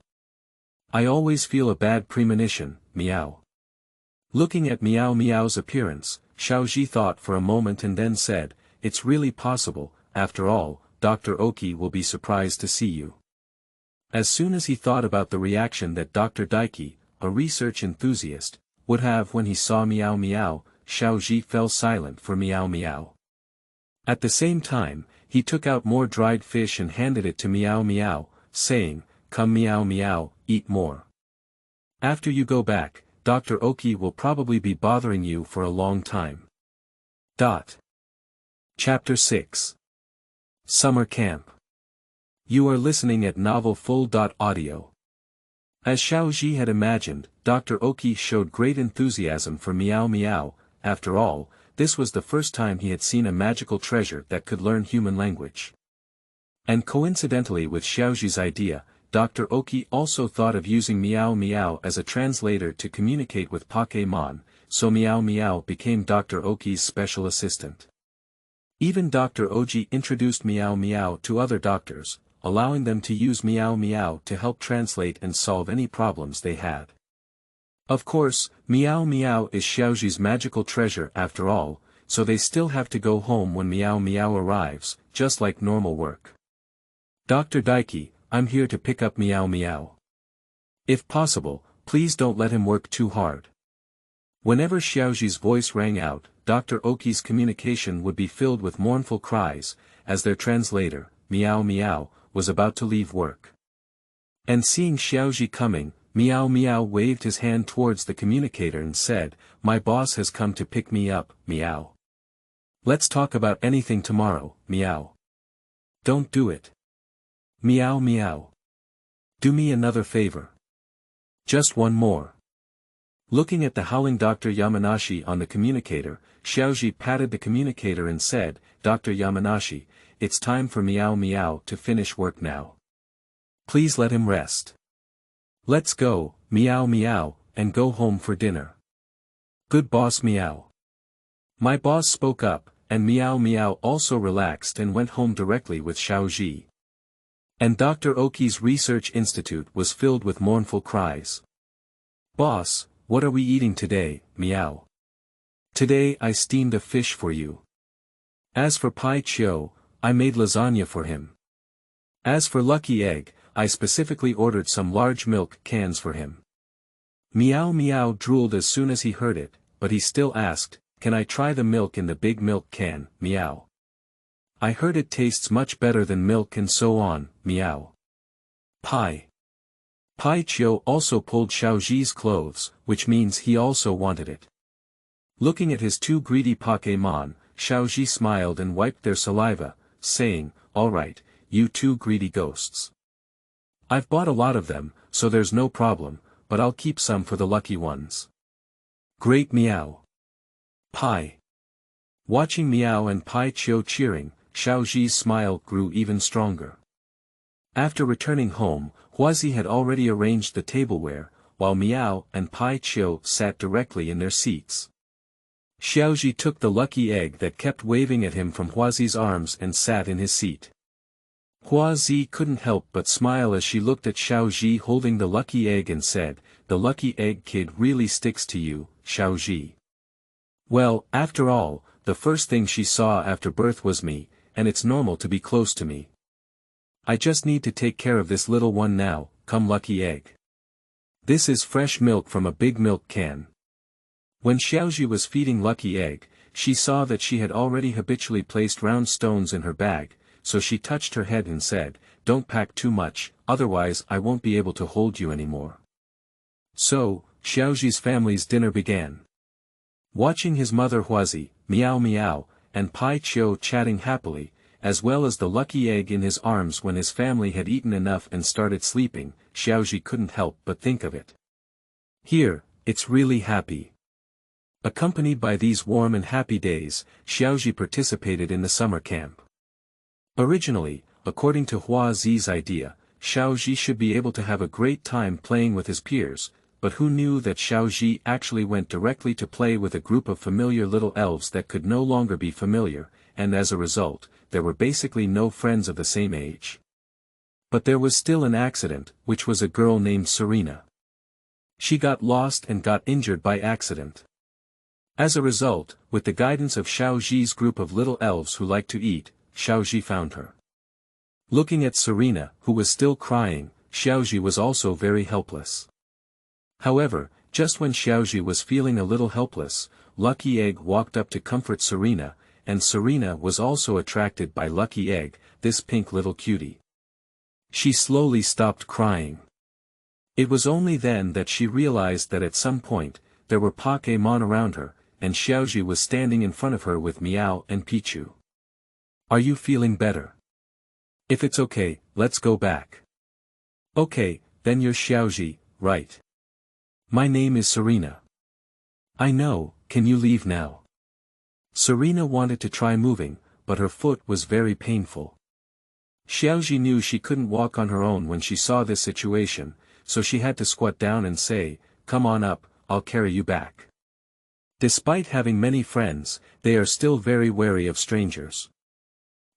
I always feel a bad premonition, Meow." Looking at Meow's appearance, Xiaozhi thought for a moment and then said, "It's really possible, after all, Dr. Oki will be surprised to see you." As soon as he thought about the reaction that Dr. Daiki, a research enthusiast, would have when he saw Meow, Xiaozhi fell silent for Meow. At the same time, he took out more dried fish and handed it to Meow, saying, "Come Meow, eat more. After you go back, Dr. Oki will probably be bothering you for a long time." Chapter 6. Summer Camp. You are listening at novelfull.audio. As Xiaozhi had imagined, Dr. Oki showed great enthusiasm for Meow. After all, this was the first time he had seen a magical treasure that could learn human language. And coincidentally with Xiaozhi's idea, Dr. Oki also thought of using Meow as a translator to communicate with Pok É Mon, so Meow became Dr. Oki's special assistant. Even Dr. Oji introduced Meow to other doctors, allowing them to use Meow to help translate and solve any problems they had. Of course, Meow is Xiaozhi's magical treasure after all, so they still have to go home when Meow arrives, just like normal work. "Dr. Daiki, I'm here to pick up Meow. If possible, please don't let him work too hard." Whenever Xiaozhi's voice rang out, Dr. Oki's communication would be filled with mournful cries, as their translator, Meow, was about to leave work. And seeing Xiaozhi coming, Meow waved his hand towards the communicator and said, "My boss has come to pick me up, Meow. Let's talk about anything tomorrow, Meow." "Don't do it. Meow. Do me another favor. Just one more." Looking at the howling Dr. Yamanashi on the communicator, Xiaozhi patted the communicator and said, "Dr. Yamanashi, it's time for Meow to finish work now. Please let him rest. Let's go, Meow, and go home for dinner." "Good boss Meow." My boss spoke up, and Meow also relaxed and went home directly with Xiaozhi. And Dr. Oki's research institute was filled with mournful cries. "Boss, what are we eating today, Meow?" "Today I steamed a fish for you. As for Pai Chiu, I made lasagna for him. As for Lucky Egg, I specifically ordered some large milk cans for him." Meow drooled as soon as he heard it, but he still asked, "Can I try the milk in the big milk can, Meow?" I heard it tastes much better than milk and so on, Meow. Pai Chiu also pulled Xiaozhi's clothes, which means he also wanted it. Looking at his two greedy Pok É Mon, Xiaozhi smiled and wiped their saliva, saying, "All right, you two greedy ghosts. I've bought a lot of them, so there's no problem, but I'll keep some for the lucky ones." Great Meow. Pai. Watching Meow and Pai Chiu cheering, Xiaozhi's smile grew even stronger. After returning home, Huazi had already arranged the tableware, while Meow and Pai Chiu sat directly in their seats. Xiaozhi took the lucky egg that kept waving at him from Huazi's arms and sat in his seat. Huazi couldn't help but smile as she looked at Xiaozhi holding the lucky egg and said, "The lucky egg kid really sticks to you, Xiaozhi." Well, after all, the first thing she saw after birth was me, and it's normal to be close to me. I just need to take care of this little one now, come lucky egg. This is fresh milk from a big milk can. When Xiaozhi was feeding Lucky Egg, she saw that she had already habitually placed round stones in her bag, so she touched her head and said, "Don't pack too much, otherwise I won't be able to hold you anymore." So, Xiaozhi's family's dinner began. Watching his mother Huazi, Meow Meow, and Pai Chiu chatting happily, as well as the lucky egg in his arms when his family had eaten enough and started sleeping, Xiaozhi couldn't help but think of it. Here, it's really happy. Accompanied by these warm and happy days, Xiaozhi participated in the summer camp. Originally, according to Huazi's idea, Xiaozhi should be able to have a great time playing with his peers, but who knew that Xiaozhi actually went directly to play with a group of familiar little elves that could no longer be familiar, and as a result, there were basically no friends of the same age. But there was still an accident, which was a girl named Serena. She got lost and got injured by accident. As a result, with the guidance of Xiaozhi's group of little elves who like to eat, Xiaozhi found her. Looking at Serena, who was still crying, Xiaozhi was also very helpless. However, just when Xiaozhi was feeling a little helpless, Lucky Egg walked up to comfort Serena, and Serena was also attracted by Lucky Egg, this pink little cutie. She slowly stopped crying. It was only then that she realized that at some point, there were Pok É Mon around her, and Xiaozhi was standing in front of her with Meow and Pichu. "Are you feeling better? If it's okay, let's go back." "Okay, then you're Xiaozhi, right? My name is Serena." "I know, can you leave now?" Serena wanted to try moving, but her foot was very painful. Xiaozhi knew she couldn't walk on her own when she saw this situation, so she had to squat down and say, "Come on up, I'll carry you back." Despite having many friends, they are still very wary of strangers.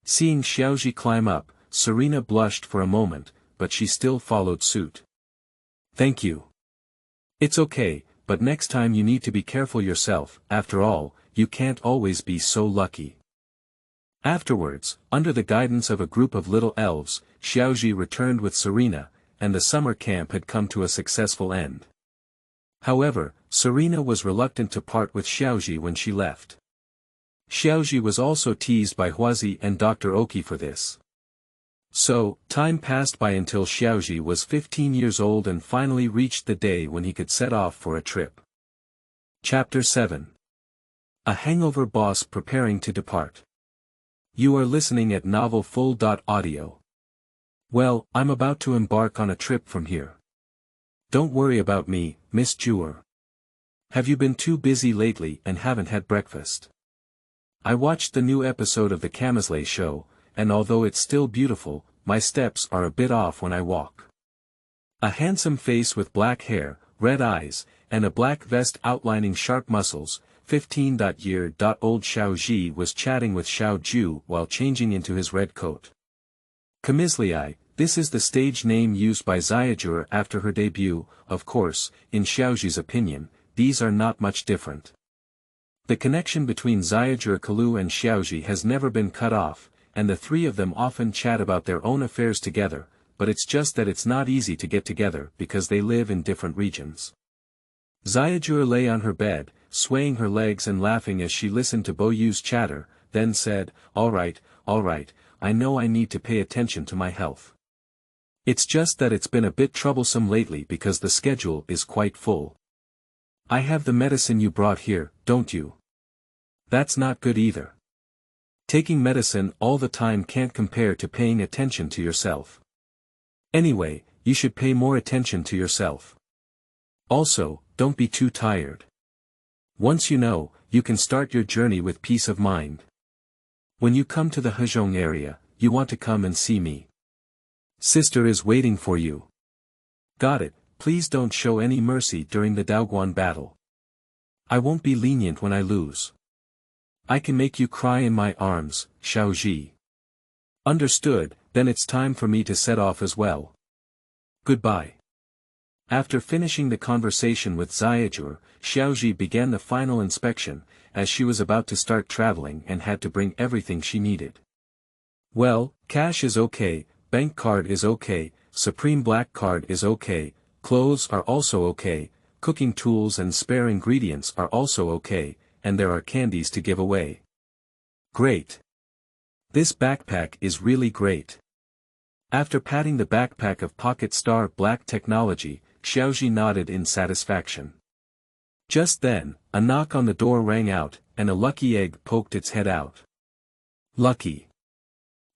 Seeing Xiaozhi climb up, Serena blushed for a moment, but she still followed suit. "Thank you. It's okay, but next time you need to be careful yourself, after all, you can't always be so lucky." Afterwards, under the guidance of a group of little elves, Xiaozhi returned with Serena, and the summer camp had come to a successful end. However, Serena was reluctant to part with Xiaozhi when she left. Xiaozhi was also teased by Huazi and Dr. Oki for this. So, time passed by until Xiaozhi was 15 years old and finally reached the day when he could set off for a trip. Chapter 7. A Hangover Boss Preparing to Depart. You are listening at novelfull.audio. Well, I'm about to embark on a trip from here. Don't worry about me, Miss Xiaojuer. Have you been too busy lately and haven't had breakfast? I watched the new episode of the Camizlei show, and although it's still beautiful, my steps are a bit off when I walk. A handsome face with black hair, red eyes, and a black vest outlining sharp muscles, 15-year-old Xiaozhi was chatting with Xiaojuer while changing into his red coat. Camizlei, this is the stage name used by Xiaojuer after her debut. Of course, in Xiaozhi's opinion, these are not much different. The connection between Xiaojuer Kaluna and Xiaozhi has never been cut off, and the three of them often chat about their own affairs together, but it's just that it's not easy to get together because they live in different regions. Xiaojuer lay on her bed, swaying her legs and laughing as she listened to Boyu's chatter, then said, "All right, alright, I know I need to pay attention to my health. It's just that it's been a bit troublesome lately because the schedule is quite full. I have the medicine you brought here, don't you? That's not good either. Taking medicine all the time can't compare to paying attention to yourself. Anyway, you should pay more attention to yourself. Also, don't be too tired. Once you know, you can start your journey with peace of mind. When you come to the Hezhong area, you want to come and see me. Sister is waiting for you. Got it, please don't show any mercy during the Daoguan battle. I won't be lenient when I lose. I can make you cry in my arms, Xiaozhi. Understood, then it's time for me to set off as well. Goodbye. After finishing the conversation with Xiaojuer, Xiaozhi began the final inspection, as she was about to start traveling and had to bring everything she needed. Well, cash is okay, bank card is okay, Supreme Black card is okay, clothes are also okay, cooking tools and spare ingredients are also okay, and there are candies to give away. Great. This backpack is really great. After patting the backpack of Pocket Star Black Technology, Xiaozhi nodded in satisfaction. Just then, a knock on the door rang out, and a lucky egg poked its head out. Lucky.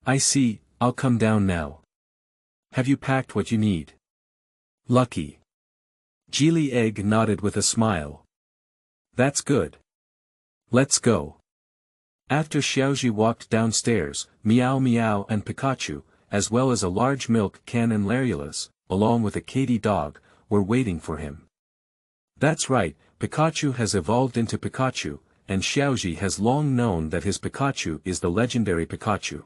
I see, I'll come down now. Have you packed what you need? Lucky. Geely Egg nodded with a smile. That's good. Let's go. After Xiaozhi walked downstairs, Meow Meow and Pikachu, as well as a large milk can and Larulus, along with a Katy dog, were waiting for him. That's right, Pikachu has evolved into Pikachu, and Xiaozhi has long known that his Pikachu is the legendary Pikachu.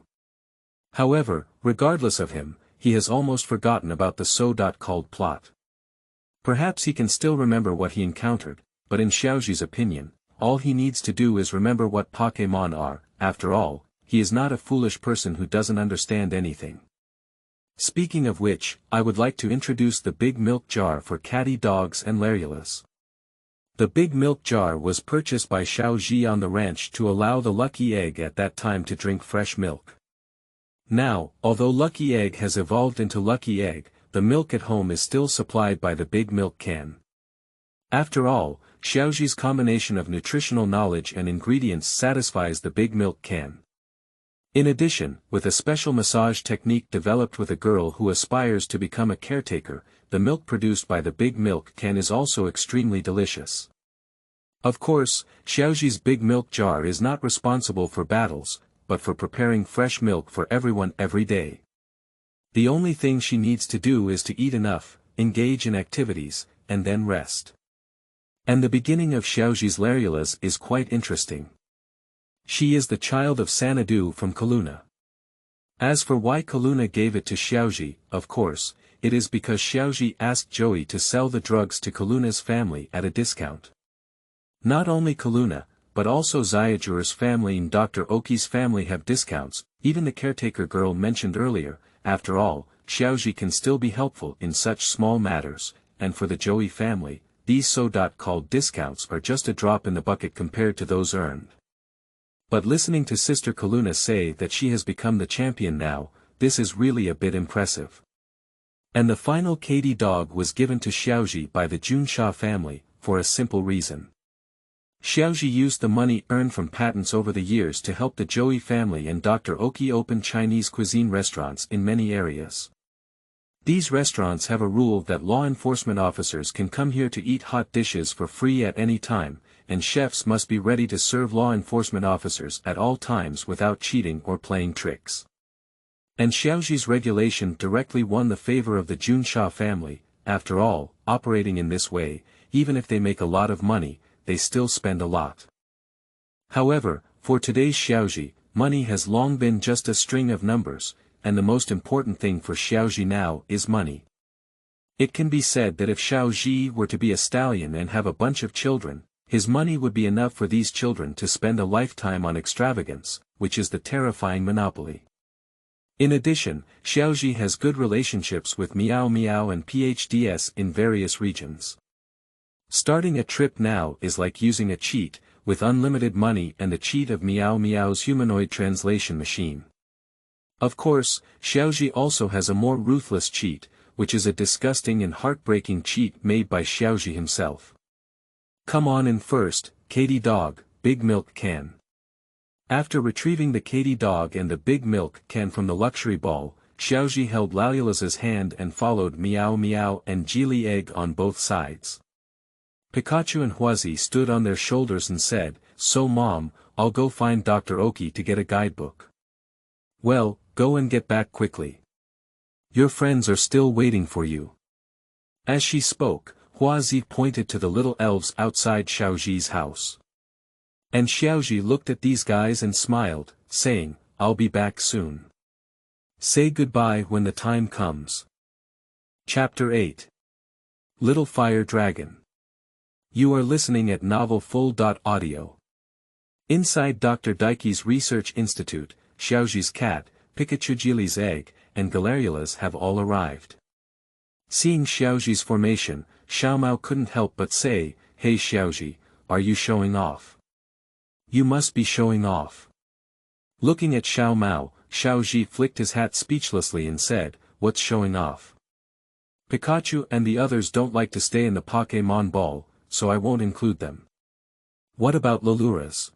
However, regardless of him, he has almost forgotten about the so-called plot. Perhaps he can still remember what he encountered, but in Xiaozhi's opinion, all he needs to do is remember what Pok É Mon are. After all, he is not a foolish person who doesn't understand anything. Speaking of which, I would like to introduce the big milk jar for catty dogs and Larulus. The big milk jar was purchased by Xiao Zhi on the ranch to allow the lucky egg at that time to drink fresh milk. Now, although Lucky Egg has evolved into Lucky Egg, the milk at home is still supplied by the big milk can. After all, Xiaozhi's combination of nutritional knowledge and ingredients satisfies the big milk can. In addition, with a special massage technique developed with a girl who aspires to become a caretaker, the milk produced by the big milk can is also extremely delicious. Of course, Xiaozhi's big milk jar is not responsible for battles, but for preparing fresh milk for everyone every day. The only thing she needs to do is to eat enough, engage in activities, and then rest. And the beginning of Xiaozhi's Larulus is quite interesting. She is the child of Sanadu from Kaluna. As for why Kaluna gave it to Xiaozhi, of course, it is because Xiaozhi asked Joey to sell the drugs to Kaluna's family at a discount. Not only Kaluna, but also Xiaojuer's family and Dr. Oki's family have discounts, even the caretaker girl mentioned earlier. After all, Xiaozhi can still be helpful in such small matters, and for the Joey family, these so-called discounts are just a drop in the bucket compared to those earned. But listening to Sister Kaluna say that she has become the champion now, this is really a bit impressive. And the final Katy dog was given to Xiaozhi by the Junsha family, for a simple reason. Xiaozhi used the money earned from patents over the years to help the Joey family and Dr. Oki open Chinese cuisine restaurants in many areas. These restaurants have a rule that law enforcement officers can come here to eat hot dishes for free at any time, and chefs must be ready to serve law enforcement officers at all times without cheating or playing tricks. And Xiaozhi's regulation directly won the favor of the Junsha family. After all, operating in this way, even if they make a lot of money, they still spend a lot. However, for today's Xiaozhi, money has long been just a string of numbers, and the most important thing for Xiaozhi now is money. It can be said that if Xiaozhi were to be a stallion and have a bunch of children, his money would be enough for these children to spend a lifetime on extravagance, which is the terrifying monopoly. In addition, Xiaozhi has good relationships with Meow Meow and PhDs in various regions. Starting a trip now is like using a cheat, with unlimited money and the cheat of Meow Meow's humanoid translation machine. Of course, Xiaozhi also has a more ruthless cheat, which is a disgusting and heartbreaking cheat made by Xiaozhi himself. Come on in first, Katy dog, big milk can. After retrieving the Katy dog and the big milk can from the luxury ball, Xiaozhi held Lalula's hand and followed Meow Meow and Geely Egg on both sides. Pikachu and Huazi stood on their shoulders and said, "So Mom, I'll go find Dr. Oki to get a guidebook." "Well, go and get back quickly. Your friends are still waiting for you." As she spoke, Huazi pointed to the little elves outside Xiaozhi's house. And Xiaozhi looked at these guys and smiled, saying, "I'll be back soon. Say goodbye when the time comes." Chapter 8. Little Fire Dragon. You are listening at novelfull.audio. Inside Dr. Daiki's Research Institute, Xiaozhi's cat, Pikachu Geely's egg, and Galariola's have all arrived. Seeing Xiaozhi's formation, Xiaomao couldn't help but say, "Hey Xiaozhi, are you showing off?" "You must be showing off." Looking at Xiaomao, Xiaozhi flicked his hat speechlessly and said, "What's showing off? Pikachu and the others don't like to stay in the Pok É Mon ball, so I won't include them." "What about Lalura's?"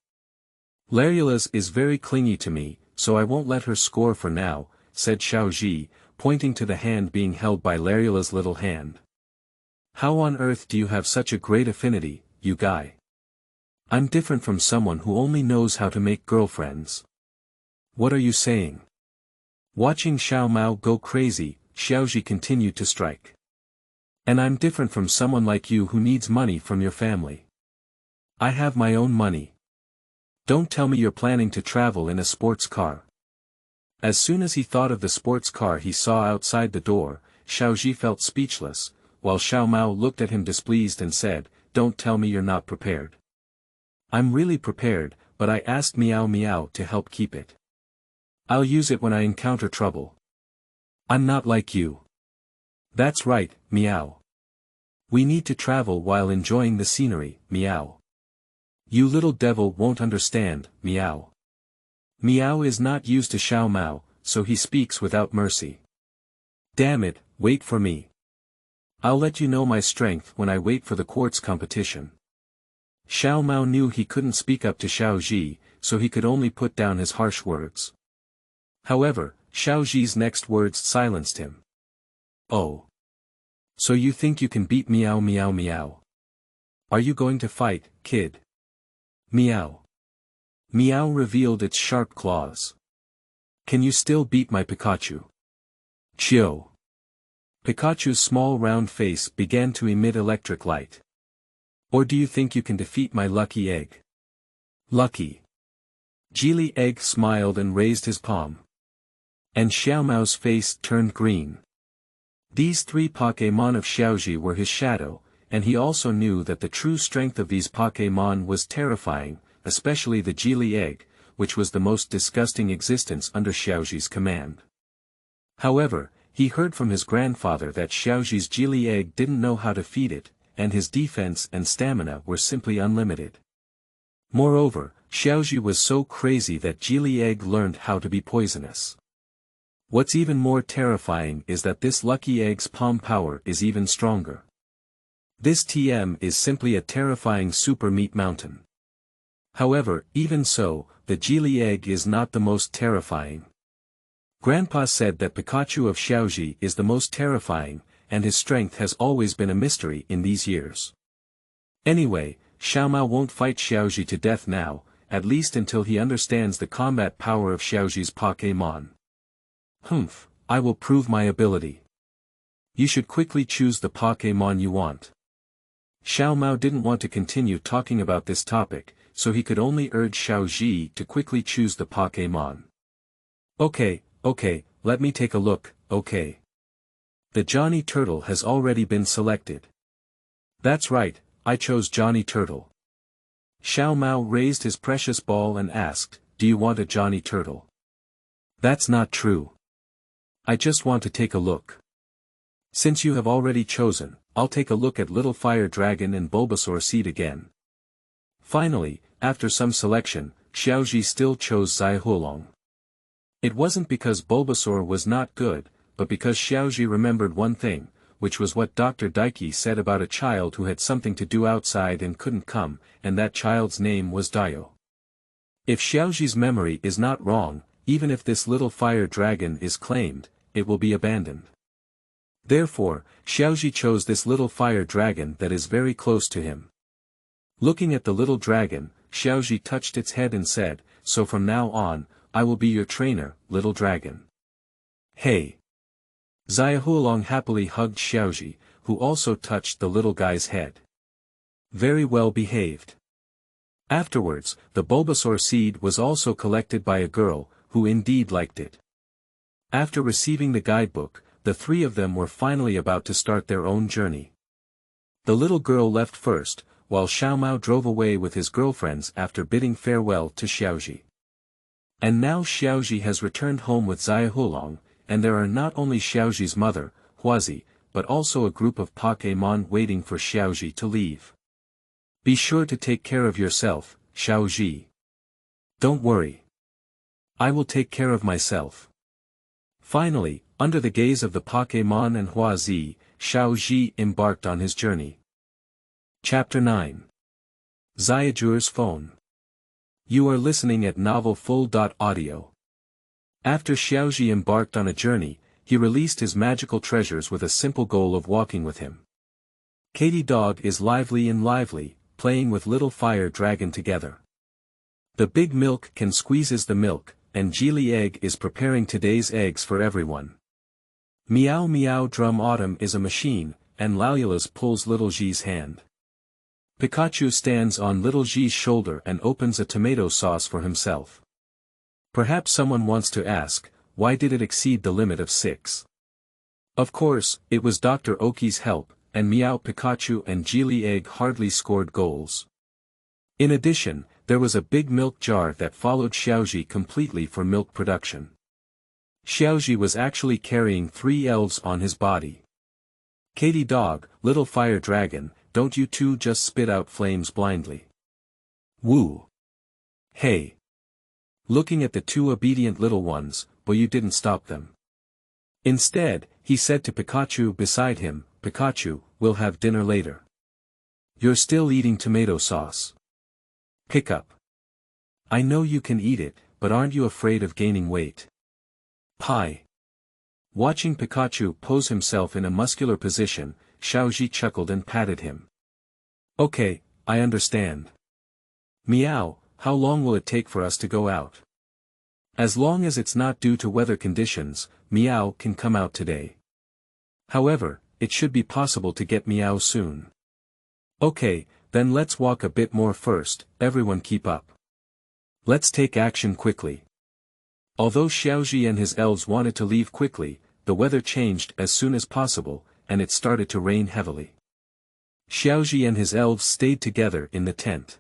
"Lariola's is very clingy to me, so I won't let her score for now," said Xiaozhi, pointing to the hand being held by Lariola's little hand. "How on earth do you have such a great affinity, you guy? I'm different from someone who only knows how to make girlfriends." "What are you saying?" Watching Xiaomao go crazy, Xiaozhi continued to strike. "And I'm different from someone like you who needs money from your family. I have my own money. Don't tell me you're planning to travel in a sports car." As soon as he thought of the sports car he saw outside the door, Xiaozhi felt speechless, while Xiaomao looked at him displeased and said, "Don't tell me you're not prepared." "I'm really prepared, but I asked Meow Meow to help keep it. I'll use it when I encounter trouble. I'm not like you." "That's right, Meow. We need to travel while enjoying the scenery, Meow. You little devil won't understand, Meow." Meow is not used to Xiaomao, so he speaks without mercy. "Damn it, wait for me. I'll let you know my strength when I wait for the quartz competition." Xiaomao knew he couldn't speak up to Xiaozhi, so he could only put down his harsh words. However, Xiaozhi's next words silenced him. "Oh. So you think you can beat Meow Meow Meow? Are you going to fight, kid?" Meow. Meow revealed its sharp claws. "Can you still beat my Pikachu?" Chio. Pikachu's small round face began to emit electric light. "Or do you think you can defeat my lucky egg?" "Lucky." Geely Egg smiled and raised his palm. And Xiaomao's face turned green. These three Pok É Mon of Xiaozhi were his shadow, and he also knew that the true strength of these Pok É Mon was terrifying, especially the Geely Egg, which was the most disgusting existence under Xiaozhi's command. However, he heard from his grandfather that Xiaozhi's Geely Egg didn't know how to feed it, and his defense and stamina were simply unlimited. Moreover, Xiaozhi was so crazy that Geely Egg learned how to be poisonous. What's even more terrifying is that this lucky egg's palm power is even stronger. This TM is simply a terrifying super meat mountain. However, even so, the Geely Egg is not the most terrifying. Grandpa said that Pikachu of Xiaozhi is the most terrifying, and his strength has always been a mystery in these years. Anyway, Xiaomao won't fight Xiaozhi to death now, at least until he understands the combat power of Xiaozhi's Pok É Mon. "Humph, I will prove my ability. You should quickly choose the Pok É Mon you want." Xiaomao didn't want to continue talking about this topic, so he could only urge Xiaozhi to quickly choose the Pok É Mon. Okay, let me take a look, okay. The Johnny Turtle has already been selected." "That's right, I chose Johnny Turtle." Xiaomao raised his precious ball and asked, "Do you want a Johnny Turtle?" "That's not true. I just want to take a look." "Since you have already chosen, I'll take a look at Little Fire Dragon and Bulbasaur Seed again." Finally, after some selection, Xiaozhi still chose Zai Hulong. It wasn't because Bulbasaur was not good, but because Xiaozhi remembered one thing, which was what Dr. Daiki said about a child who had something to do outside and couldn't come, and that child's name was Dio. If Xiaozhi's memory is not wrong, even if this little fire dragon is claimed, it will be abandoned. Therefore, Xiaozhi chose this little fire dragon that is very close to him. Looking at the little dragon, Xiaozhi touched its head and said, "So from now on, I will be your trainer, little dragon." Hey! Xiaohualong happily hugged Xiaozhi, who also touched the little guy's head. Very well behaved. Afterwards, the Bulbasaur seed was also collected by a girl, who indeed liked it. After receiving the guidebook, the three of them were finally about to start their own journey. The little girl left first, while Xiaomao drove away with his girlfriends after bidding farewell to Xiaozhi. And now Xiaozhi has returned home with Xiaohualong, and there are not only Xiaozhi's mother, Huazi, but also a group of Pok É Mon waiting for Xiaozhi to leave. Be sure to take care of yourself, Xiaozhi. Don't worry. I will take care of myself. Finally, under the gaze of the Pok É Mon and Huazi, Xiaozhi embarked on his journey. Chapter 9. Xiaojuer's Phone. You are listening at novelfull.audio. After Xiaozhi embarked on a journey, he released his magical treasures with a simple goal of walking with him. Katy Dog is lively, playing with little fire dragon together. The big milk can squeezes the milk, and Geely Egg is preparing today's eggs for everyone. Meow Meow Drum Autumn is a machine, and Lalulas pulls little Xi's hand. Pikachu stands on little Xi's shoulder and opens a tomato sauce for himself. Perhaps someone wants to ask, why did it exceed the limit of 6? Of course, it was Dr. Oki's help, and Meow Pikachu and Geely Egg hardly scored goals. In addition, there was a big milk jar that followed Xiaozhi completely for milk production. Xiaozhi was actually carrying 3 elves on his body. Katy Dog, little fire dragon, don't you two just spit out flames blindly. Woo! Hey! Looking at the 2 obedient little ones, but you didn't stop them. Instead, he said to Pikachu beside him, Pikachu, we'll have dinner later. You're still eating tomato sauce. Pick up. I know you can eat it, but aren't you afraid of gaining weight? Pie. Watching Pikachu pose himself in a muscular position, Xiaozhi chuckled and patted him. Okay, I understand. Meow, how long will it take for us to go out? As long as it's not due to weather conditions, Meow can come out today. However, it should be possible to get Meow soon. Okay, then let's walk a bit more first, everyone keep up. Let's take action quickly. Although Xiaozhi and his elves wanted to leave quickly, the weather changed as soon as possible, and it started to rain heavily. Xiaozhi and his elves stayed together in the tent.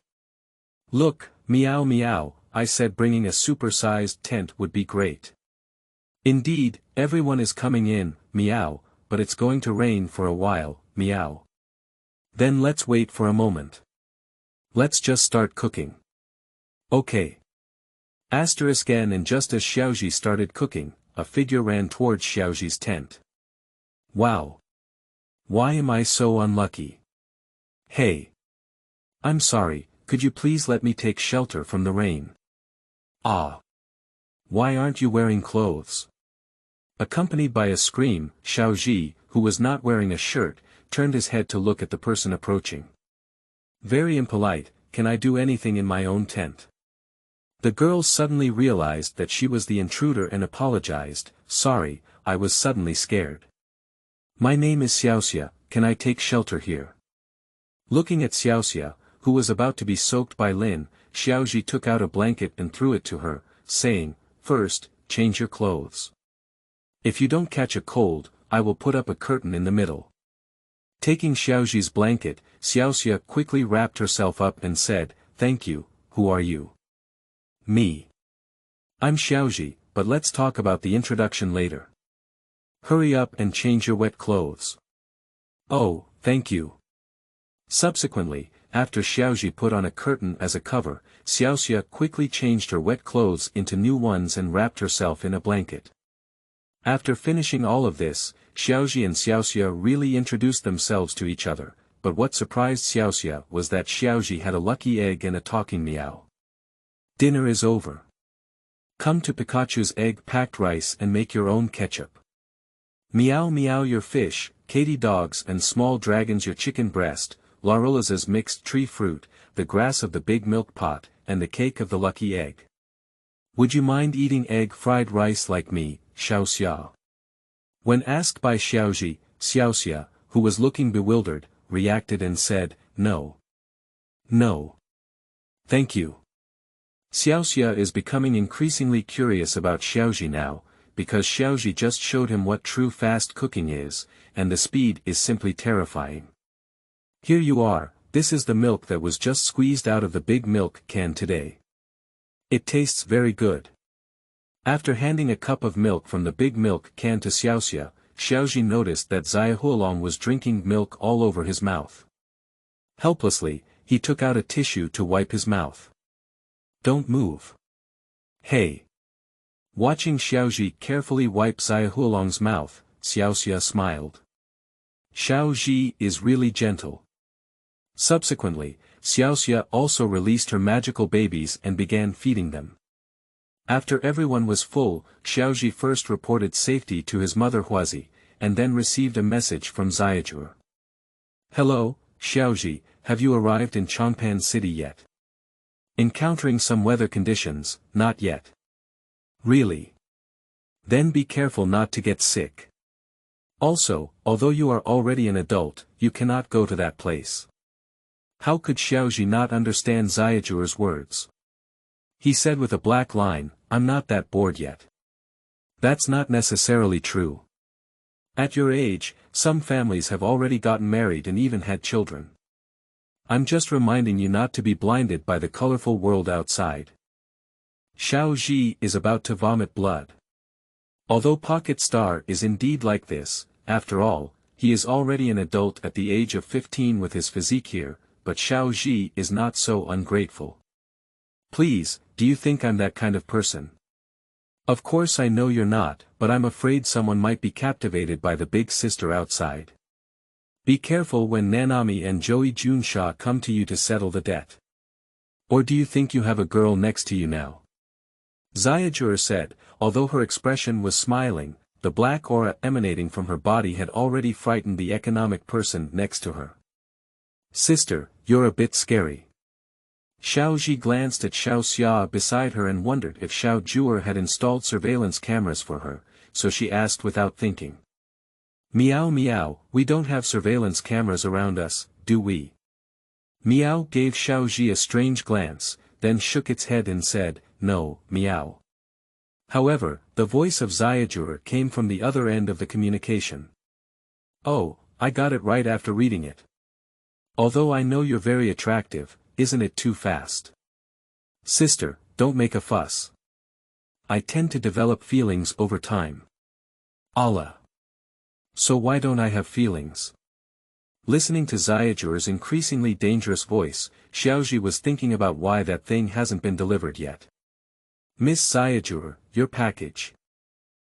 Look, Meow Meow, I said bringing a super-sized tent would be great. Indeed, everyone is coming in, Meow, but it's going to rain for a while, Meow. Then let's wait for a moment. Let's just start cooking. Okay. Asterisk N, and just as Xiaozhi started cooking, a figure ran towards Xiaozhi's tent. Wow. Why am I so unlucky? Hey. I'm sorry, could you please let me take shelter from the rain? Ah. Why aren't you wearing clothes? Accompanied by a scream, Xiaozhi, who was not wearing a shirt, turned his head to look at the person approaching. Very impolite, can I do anything in my own tent? The girl suddenly realized that she was the intruder and apologized, sorry, I was suddenly scared. My name is Xiaozhi, can I take shelter here? Looking at Xiaozhi, who was about to be soaked by Lin, Xiaozhi took out a blanket and threw it to her, saying, first, change your clothes. If you don't catch a cold, I will put up a curtain in the middle. Taking Xiaozhi's blanket, Xiaozhi quickly wrapped herself up and said, thank you, who are you? Me. I'm Xiaozhi, but let's talk about the introduction later. Hurry up and change your wet clothes. Oh, thank you. Subsequently, after Xiaozhi put on a curtain as a cover, Xiaozhi quickly changed her wet clothes into new ones and wrapped herself in a blanket. After finishing all of this, Xiaozhi and Xiaozhi really introduced themselves to each other, but what surprised Xiaozhi was that Xiaozhi had a lucky egg and a talking meow. Dinner is over. Come to Pikachu's egg-packed rice and make your own ketchup. Meow meow your fish, Katy dogs and small dragons your chicken breast, Larula's mixed tree fruit, the grass of the big milk pot, and the cake of the lucky egg. Would you mind eating egg-fried rice like me, Xiaozhi? When asked by Xiaozhi, Xiaozhi, who was looking bewildered, reacted and said, no. No. Thank you. Xiaozhi is becoming increasingly curious about Xiaozhi now, because Xiaozhi just showed him what true fast cooking is, and the speed is simply terrifying. Here you are, this is the milk that was just squeezed out of the big milk can today. It tastes very good. After handing a cup of milk from the big milk can to Xiaozhi, Xiaozhi noticed that Xiaojuer was drinking milk all over his mouth. Helplessly, he took out a tissue to wipe his mouth. Don't move. Hey. Watching Xiaozhi carefully wipe Xiaojuer's mouth, Xiaozhi smiled. Xiaozhi is really gentle. Subsequently, Xiaozhi also released her magical babies and began feeding them. After everyone was full, Xiaozhi first reported safety to his mother Huazi, and then received a message from Xiaojuer. Hello, Xiaozhi, have you arrived in Changpan City yet? Encountering some weather conditions, not yet. Really? Then be careful not to get sick. Also, although you are already an adult, you cannot go to that place. How could Xiaozhi not understand Xiaojuer's words? He said with a black line, I'm not that bored yet. That's not necessarily true. At your age, some families have already gotten married and even had children. I'm just reminding you not to be blinded by the colorful world outside. Xiaozhi is about to vomit blood. Although Pocket Star is indeed like this, after all, he is already an adult at the age of 15 with his physique here, but Xiaozhi is not so ungrateful. Please, do you think I'm that kind of person? Of course I know you're not, but I'm afraid someone might be captivated by the big sister outside. Be careful when Nanami and Joey Junsha come to you to settle the debt. Or do you think you have a girl next to you now? Xiaojuer said, although her expression was smiling, the black aura emanating from her body had already frightened the economic person next to her. Sister, you're a bit scary. Xiaozhi glanced at Xiaozhi beside her and wondered if Xiaojuer had installed surveillance cameras for her, so she asked without thinking. Meow meow, we don't have surveillance cameras around us, do we? Meow gave Xiaozhi a strange glance, then shook its head and said, no, meow. However, the voice of Xiaojuer came from the other end of the communication. Oh, I got it right after reading it. Although I know you're very attractive, isn't it too fast? Sister, don't make a fuss. I tend to develop feelings over time. Allah. So why don't I have feelings? Listening to Xiaojuer's increasingly dangerous voice, Xiaozhi was thinking about why that thing hasn't been delivered yet. Miss Xiaojuer, your package.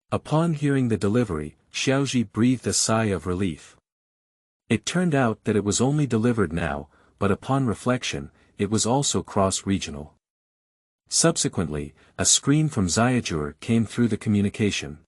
Upon hearing the delivery, Xiaozhi breathed a sigh of relief. It turned out that it was only delivered now, but upon reflection, it was also cross-regional. Subsequently, a screen from Xiaojuer came through the communication.